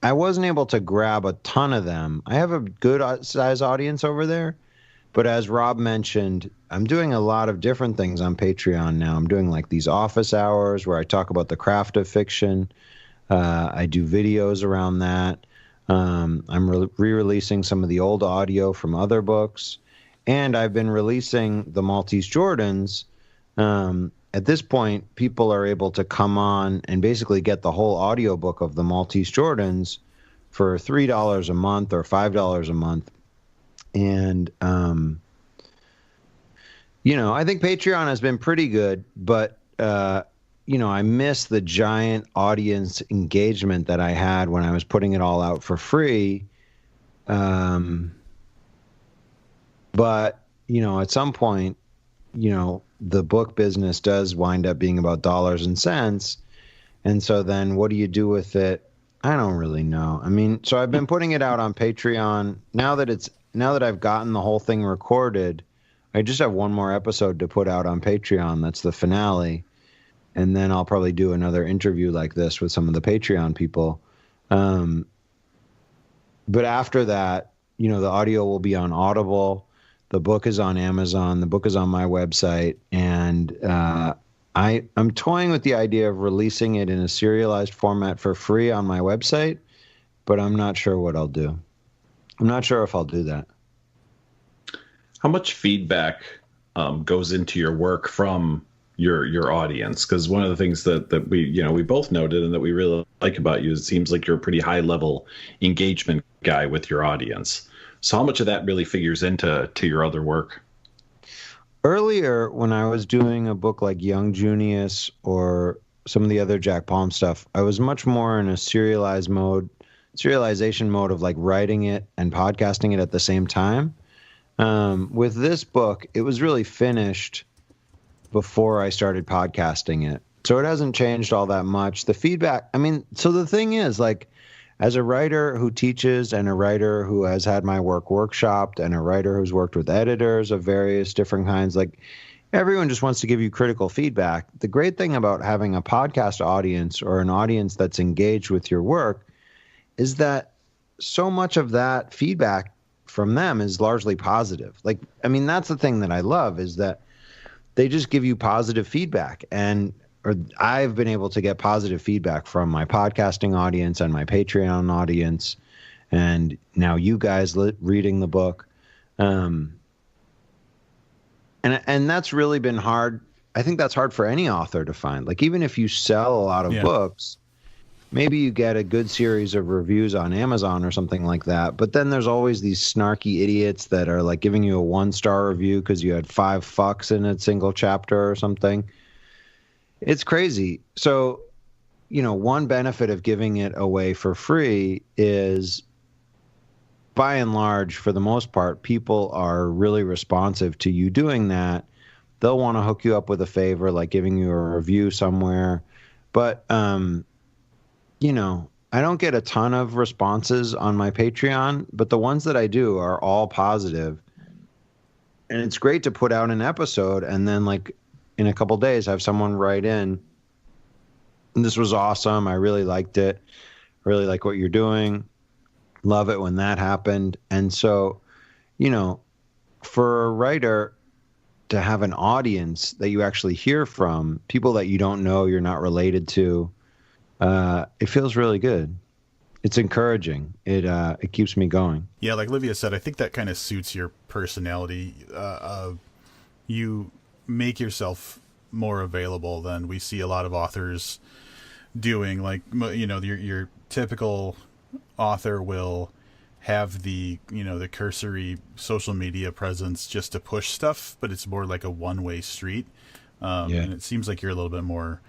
I wasn't able to grab a ton of them. I have a good size audience over there, but as Rob mentioned, I'm doing a lot of different things on Patreon now. I'm doing like these office hours where I talk about the craft of fiction. I do videos around that. I'm re-releasing some of the old audio from other books, and I've been releasing the Maltese Jordans. At this point, people are able to come on and basically get the whole audiobook of the Maltese Jordans for $3 a month or $5 a month. And, I think Patreon has been pretty good, but, I miss the giant audience engagement that I had when I was putting it all out for free. But, at some point, the book business does wind up being about dollars and cents. And so then what do you do with it? I don't really know. I mean, so I've been putting it out on Patreon. Now that I've gotten the whole thing recorded, I just have one more episode to put out on Patreon. That's the finale. And then I'll probably do another interview like this with some of the Patreon people. But after that, the audio will be on Audible. The book is on Amazon. The book is on my website. And I'm toying with the idea of releasing it in a serialized format for free on my website, but I'm not sure what I'll do. I'm not sure if I'll do that. How much feedback goes into your work from your audience? Because one of the things that we both noted and that we really like about you is it seems like you're a pretty high level engagement guy with your audience. So how much of that really figures into your other work? Earlier, when I was doing a book like Young Junius or some of the other Jack Palm stuff, I was much more in a serialization mode of like writing it and podcasting it at the same time. With this book, it was really finished before I started podcasting it. So it hasn't changed all that much. The feedback, so the thing is, like, as a writer who teaches and a writer who has had my work workshopped and a writer who's worked with editors of various different kinds, like, everyone just wants to give you critical feedback. The great thing about having a podcast audience or an audience that's engaged with your work is that so much of that feedback from them is largely positive. Like, that's the thing that I love, is that they just give you positive feedback. Or I've been able to get positive feedback from my podcasting audience and my Patreon audience, and now you guys reading the book. And that's really been hard. I think that's hard for any author to find. Like, even if you sell a lot of books, maybe you get a good series of reviews on Amazon or something like that. But then there's always these snarky idiots that are like giving you a 1-star review because you had 5 fucks in a single chapter or something. It's crazy. So, one benefit of giving it away for free is, by and large, for the most part, people are really responsive to you doing that. They'll want to hook you up with a favor, like giving you a review somewhere. But, I don't get a ton of responses on my Patreon, but the ones that I do are all positive. And it's great to put out an episode and then, like, in a couple days, have someone write in, this was awesome. I really liked it. Really like what you're doing. Love it when that happened. And so, for a writer to have an audience that you actually hear from, people that you don't know, you're not related to, it feels really good. It's encouraging. It keeps me going. Yeah, like Livia said, I think that kind of suits your personality. You make yourself more available than we see a lot of authors doing. Like, your typical author will have the cursory social media presence just to push stuff, but it's more like a one-way street. And it seems like you're a little bit more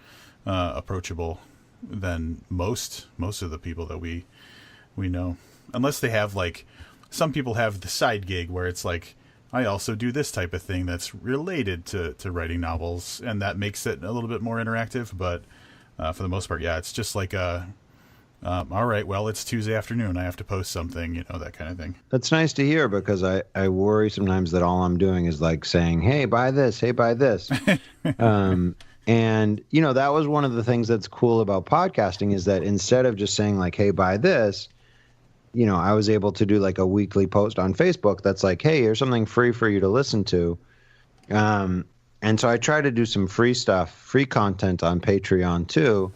approachable than most of the people that we know, unless they have, like, some people have the side gig where it's like, I also do this type of thing that's related to writing novels, and that makes it a little bit more interactive. But for the most part, it's just like all right, well, it's Tuesday afternoon, I have to post something, that kind of thing. That's nice to hear, because I worry sometimes that all I'm doing is like saying, hey, buy this, hey, buy this. And, that was one of the things that's cool about podcasting, is that instead of just saying like, hey, buy this, I was able to do like a weekly post on Facebook that's like, hey, here's something free for you to listen to. And so I try to do some free stuff, free content on Patreon too.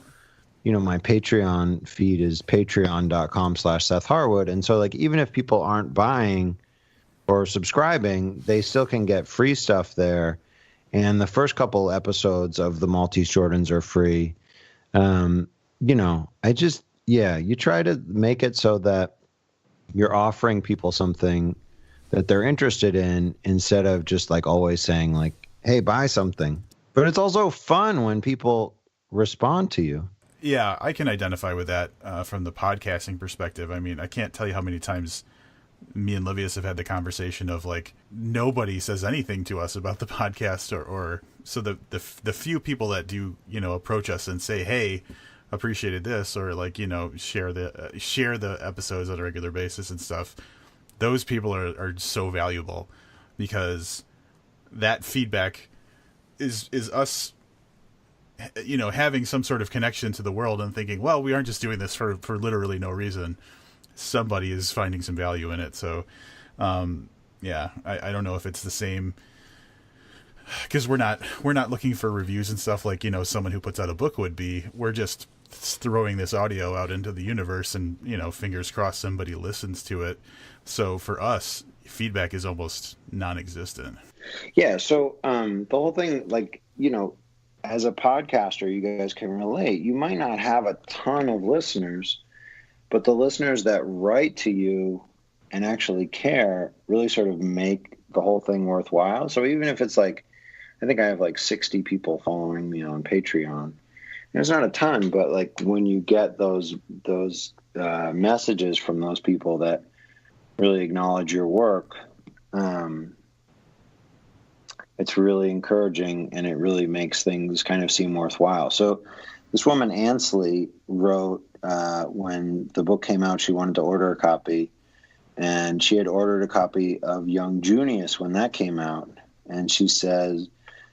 my Patreon feed is patreon.com/Seth Harwood. And so like, even if people aren't buying or subscribing, they still can get free stuff there. And the first couple episodes of the Maltese Jordans are free. You try to make it so that you're offering people something that they're interested in instead of just like always saying like, hey, buy something. But it's also fun when people respond to you. Yeah, I can identify with that from the podcasting perspective. I mean, I can't tell you how many times me and Livius have had the conversation of like, nobody says anything to us about the podcast or so the few people that do, approach us and say, hey, appreciated this, or like, share the episodes on a regular basis and stuff. Those people are so valuable because that feedback is us, having some sort of connection to the world and thinking, well, we aren't just doing this for literally no reason. Somebody is finding some value in it. So, I don't know if it's the same, because we're not looking for reviews and stuff like, someone who puts out a book would be. We're just throwing this audio out into the universe and, fingers crossed somebody listens to it. So for us, feedback is almost non-existent. Yeah. So, the whole thing, like, as a podcaster, you guys can relate. You might not have a ton of listeners, but the listeners that write to you and actually care really sort of make the whole thing worthwhile. So even if it's like, I think I have like 60 people following me on Patreon. It's not a ton, but like when you get those messages from those people that really acknowledge your work, it's really encouraging, and it really makes things kind of seem worthwhile. So this woman, Ansley, wrote when the book came out, she wanted to order a copy, and she had ordered a copy of Young Junius when that came out. And she says,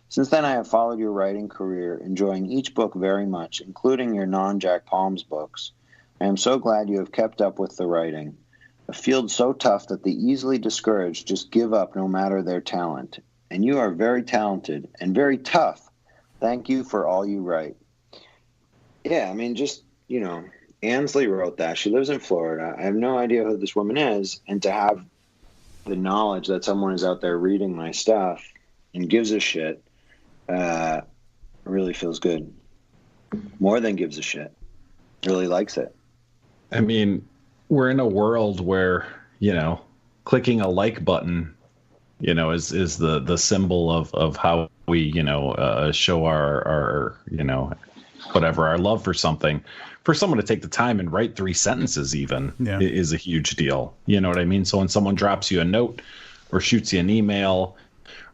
since then I have followed your writing career, enjoying each book very much, including your non-Jack Palms books. I am so glad you have kept up with the writing. A field so tough that the easily discouraged just give up no matter their talent. And you are very talented and very tough. Thank you for all you write. Yeah, I mean, just, Ansley wrote that. She lives in Florida. I have no idea who this woman is. And to have the knowledge that someone is out there reading my stuff and gives a shit really feels good. More than gives a shit. Really likes it. I mean, we're in a world where, clicking a like button, is the symbol of how we, show our whatever, our love for something. For someone to take the time and write 3 sentences even is a huge deal. You know what I mean? So when someone drops you a note or shoots you an email,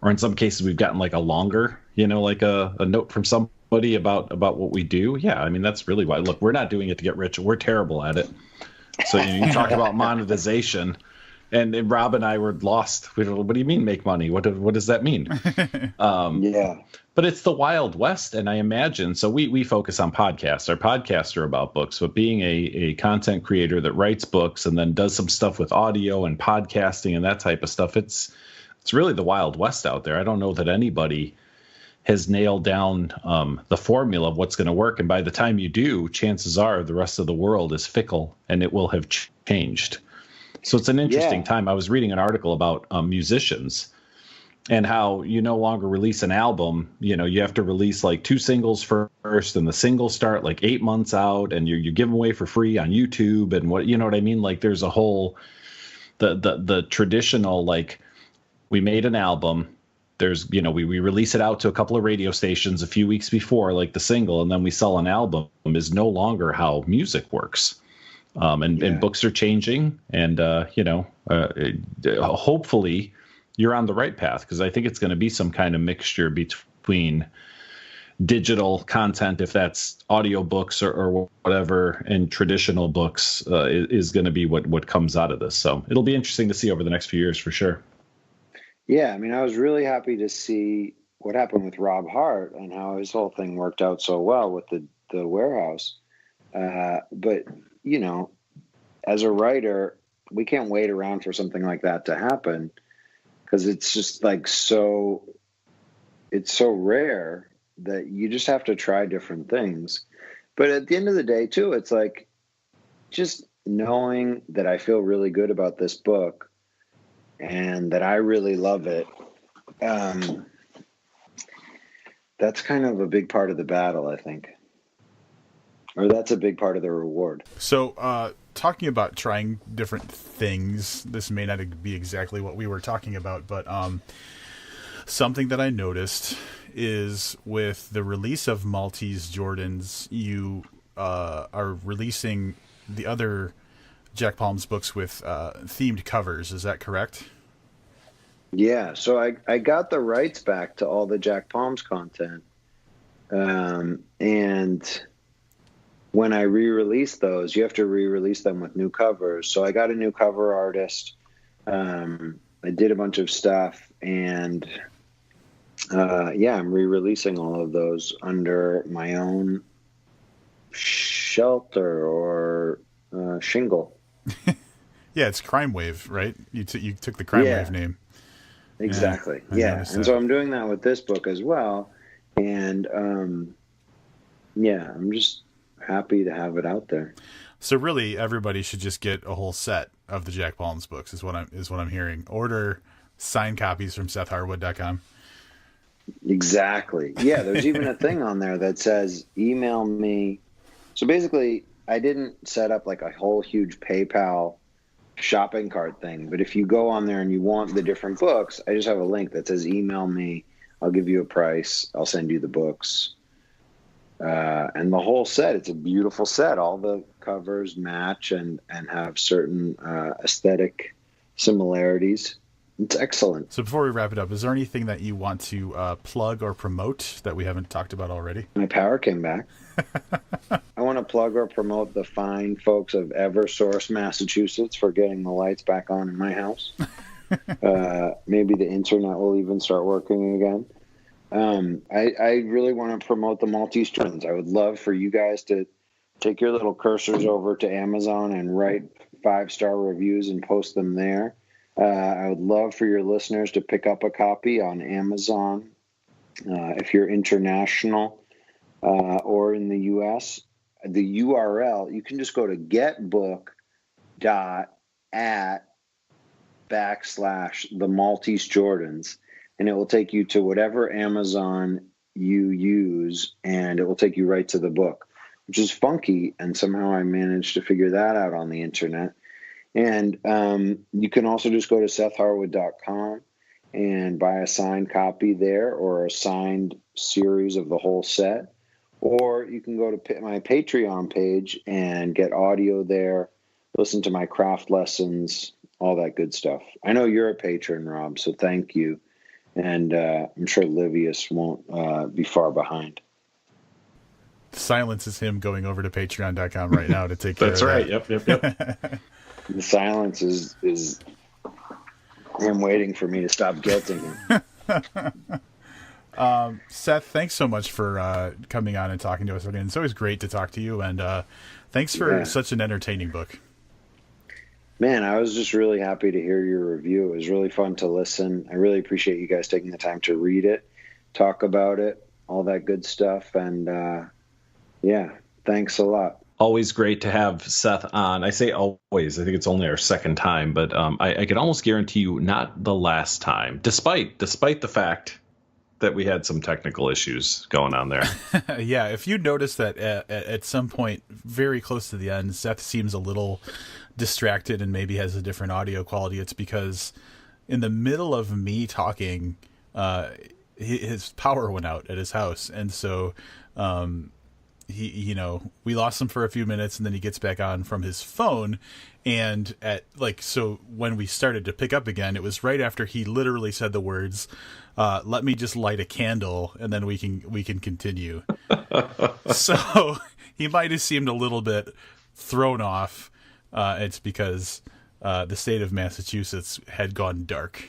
or in some cases we've gotten like a longer, like a note from somebody about what we do. Yeah, I mean, that's really why. Look, we're not doing it to get rich. We're terrible at it. So you talk about monetization. And Rob and I were lost. What do you mean make money? What does that mean? Yeah. But it's the Wild West, and I imagine, so we focus on podcasts. Our podcasts are about books, but being a content creator that writes books and then does some stuff with audio and podcasting and that type of stuff, it's really the Wild West out there. I don't know that anybody has nailed down the formula of what's going to work. And by the time you do, chances are the rest of the world is fickle and it will have changed. So it's an interesting time. I was reading an article about musicians and how you no longer release an album. You have to release like 2 singles first, and the singles start like 8 months out, and you give them away for free on YouTube and what, what I mean? Like there's a whole, the traditional, like we made an album. There's, we release it out to a couple of radio stations a few weeks before, like the single, and then we sell an album is no longer how music works. And books are changing, and hopefully you're on the right path, because I think it's going to be some kind of mixture between digital content, if that's audiobooks or whatever, and traditional books is going to be what comes out of this. So it'll be interesting to see over the next few years for sure. Yeah, I mean, I was really happy to see what happened with Rob Hart and how his whole thing worked out so well with the warehouse. But as a writer, we can't wait around for something like that to happen, because it's just like it's so rare that you just have to try different things. But at the end of the day, too, it's like just knowing that I feel really good about this book and that I really love it. That's kind of a big part of the battle, I think. Or that's a big part of the reward. So, talking about trying different things, this may not be exactly what we were talking about, but something that I noticed is with the release of Maltese Jordans, you are releasing the other Jack Palms books with themed covers. Is that correct? Yeah, so I got the rights back to all the Jack Palms content. And when I re-release those, you have to re-release them with new covers. So I got a new cover artist. I did a bunch of stuff, and I'm re-releasing all of those under my own shelter or shingle. Yeah, it's Crime Wave, right? You took the Crime Wave name. Exactly. Yeah, and so I'm doing that with this book as well. And I'm just happy to have it out there. So really, everybody should just get a whole set of the Jack Palms books. Is what I'm hearing. Order signed copies from SethHarwood.com. Exactly. Yeah, there's even a thing on there that says email me. So basically, I didn't set up like a whole huge PayPal shopping cart thing, but if you go on there and you want the different books, I just have a link that says email me. I'll give you a price. I'll send you the books. And the whole set, it's a beautiful set. All the covers match and have certain aesthetic similarities. It's excellent. So before we wrap it up, is there anything that you want to plug or promote that we haven't talked about already? My power came back. I want to plug or promote the fine folks of Eversource, Massachusetts, for getting the lights back on in my house. Maybe the internet will even start working again. I really want to promote the Maltese Jordans. I would love for you guys to take your little cursors over to Amazon and write 5-star reviews and post them there. I would love for your listeners to pick up a copy on Amazon. If you're international or in the U.S., the URL, you can just go to getbook.at/the Maltese Jordans, and it will take you to whatever Amazon you use, and it will take you right to the book, which is funky, and somehow I managed to figure that out on the internet. And you can also just go to SethHarwood.com and buy a signed copy there or a signed series of the whole set. Or you can go to my Patreon page and get audio there, listen to my craft lessons, all that good stuff. I know you're a patron, Rob, so thank you. And I'm sure Livius won't be far behind. Silence is him going over to Patreon.com right now to take care That's of right. that. Yep. The silence is him waiting for me to stop guilting him. Seth, thanks so much for coming on and talking to us again. It's always great to talk to you, and thanks for such an entertaining book. Man, I was just really happy to hear your review. It was really fun to listen. I really appreciate you guys taking the time to read it, talk about it, all that good stuff. And thanks a lot. Always great to have Seth on. I say always. I think it's only our second time, but I can almost guarantee you not the last time, despite the fact that we had some technical issues going on there. Yeah, if you notice that at some point very close to the end, Seth seems a little distracted and maybe has a different audio quality, it's because in the middle of me talking, his power went out at his house. And so we lost him for a few minutes, and then he gets back on from his phone. And so when we started to pick up again, it was right after he literally said the words, let me just light a candle and then we can continue. So he might have seemed a little bit thrown off. It's because the state of Massachusetts had gone dark.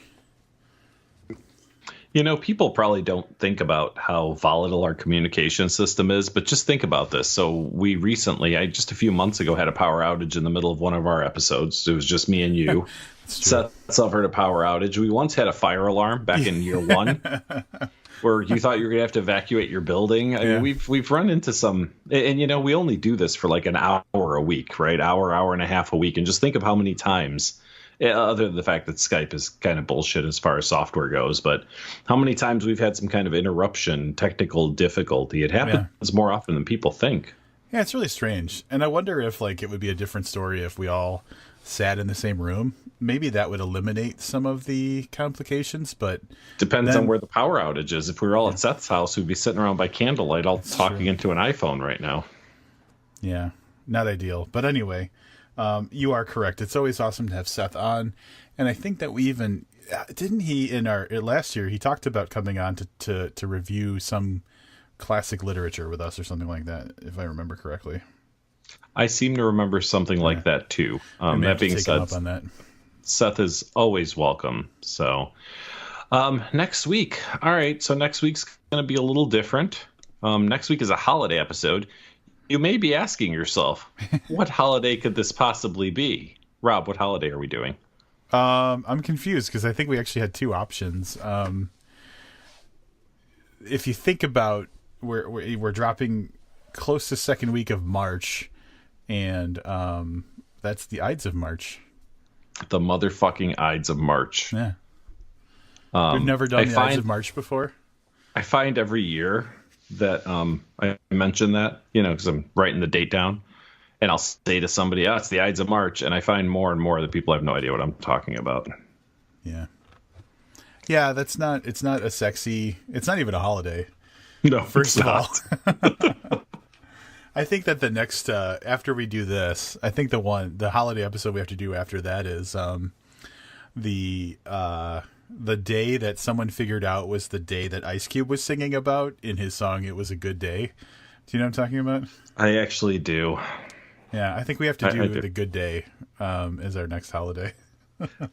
People probably don't think about how volatile our communication system is, but just think about this. So we recently, just a few months ago, had a power outage in the middle of one of our episodes. It was just me and you. Seth suffered a power outage. We once had a fire alarm back in year one. Where you thought you were gonna have to evacuate your building. I mean, we've run into some, and we only do this for like an hour a week, right? Hour and a half a week, and just think of how many times, other than the fact that Skype is kind of bullshit as far as software goes, but how many times we've had some kind of interruption, technical difficulty. It happens more often than people think. Yeah, it's really strange. And I wonder if like it would be a different story if we all sat in the same room. Maybe that would eliminate some of the complications, but depends on where the power outage is. If we were all at Seth's house, we'd be sitting around by candlelight all talking into an iPhone right now. Yeah, not ideal. But anyway, you are correct. It's always awesome to have Seth on. And I think that we even, didn't he in our last year, he talked about coming on to review some classic literature with us or something like that, if I remember correctly. I seem to remember something like that too. That being said, up on that. Seth is always welcome. So next week. All right. So next week's going to be a little different. Next week is a holiday episode. You may be asking yourself, what holiday could this possibly be? Rob, what holiday are we doing? I'm confused because I think we actually had two options. If you think about we're dropping close to second week of March, and that's the Ides of March. The motherfucking Ides of March. Yeah. We've never done the Ides of March before. I find every year that I mention that, because I'm writing the date down, and I'll say to somebody, it's the Ides of March, and I find more and more that people have no idea what I'm talking about. Yeah. Yeah, it's not a sexy, it's not even a holiday. No, first of all. I think that the next, after we do this, I think the holiday episode we have to do after that is the day that someone figured out was the day that Ice Cube was singing about in his song "It Was a Good Day." Do you know what I'm talking about? I actually do. Yeah, I think we have to do the good day as our next holiday.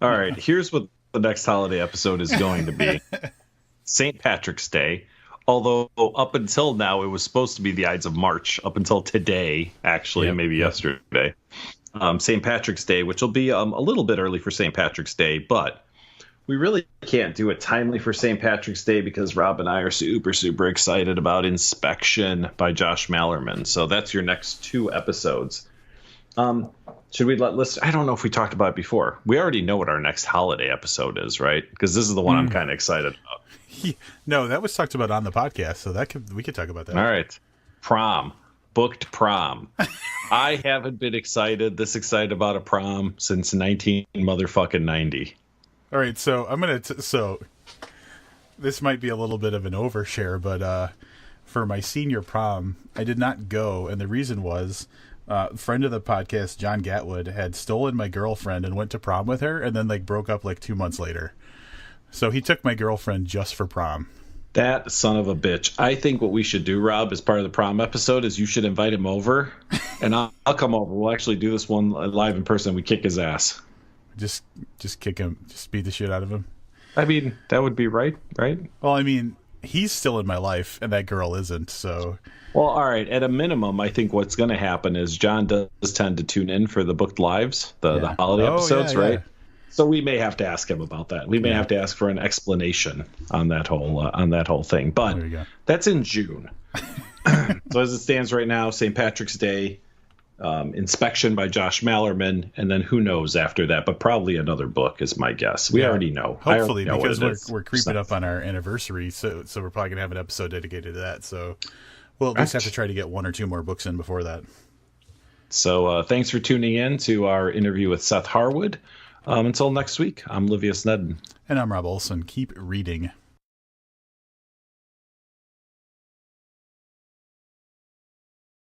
All right, here's what the next holiday episode is going to be. St. Patrick's Day. Although up until now, it was supposed to be the Ides of March, up until today, actually, maybe yesterday. St. Patrick's Day, which will be a little bit early for St. Patrick's Day, but we really can't do it timely for St. Patrick's Day because Rob and I are super, super excited about Inspection by Josh Mallerman. So that's your next two episodes. Should we I don't know if we talked about it before. We already know what our next holiday episode is, right? Because this is the one I'm kind of excited about. No, that was talked about on the podcast, so we could talk about that. All right. Prom. Booked prom. I haven't been this excited about a prom since 1990. All right, so I'm going to so this might be a little bit of an overshare, but for my senior prom, I did not go, and the reason was friend of the podcast, John Gatwood, had stolen my girlfriend and went to prom with her and then broke up 2 months later. So he took my girlfriend just for prom. That son of a bitch. I think what we should do, Rob, as part of the prom episode is you should invite him over, and I'll come over. We'll actually do this one live in person. We kick his ass. Just kick him. Just beat the shit out of him. I mean, that would be right? Well, I mean, he's still in my life, and that girl isn't, so... Well, all right. At a minimum, I think what's going to happen is John does tend to tune in for the booked lives, the holiday episodes, right? Yeah. So we may have to ask him about that. We may have to ask for an explanation on that whole thing. But that's in June. So as it stands right now, St. Patrick's Day, Inspection by Josh Mallerman, and then who knows after that? But probably another book is my guess. We already know. Hopefully, because we're creeping up on our anniversary, so we're probably gonna have an episode dedicated to that. So we'll at least have to try to get one or two more books in before that. So thanks for tuning in to our interview with Seth Harwood. Until next week, I'm Livius Nedden. And I'm Rob Olson. Keep reading.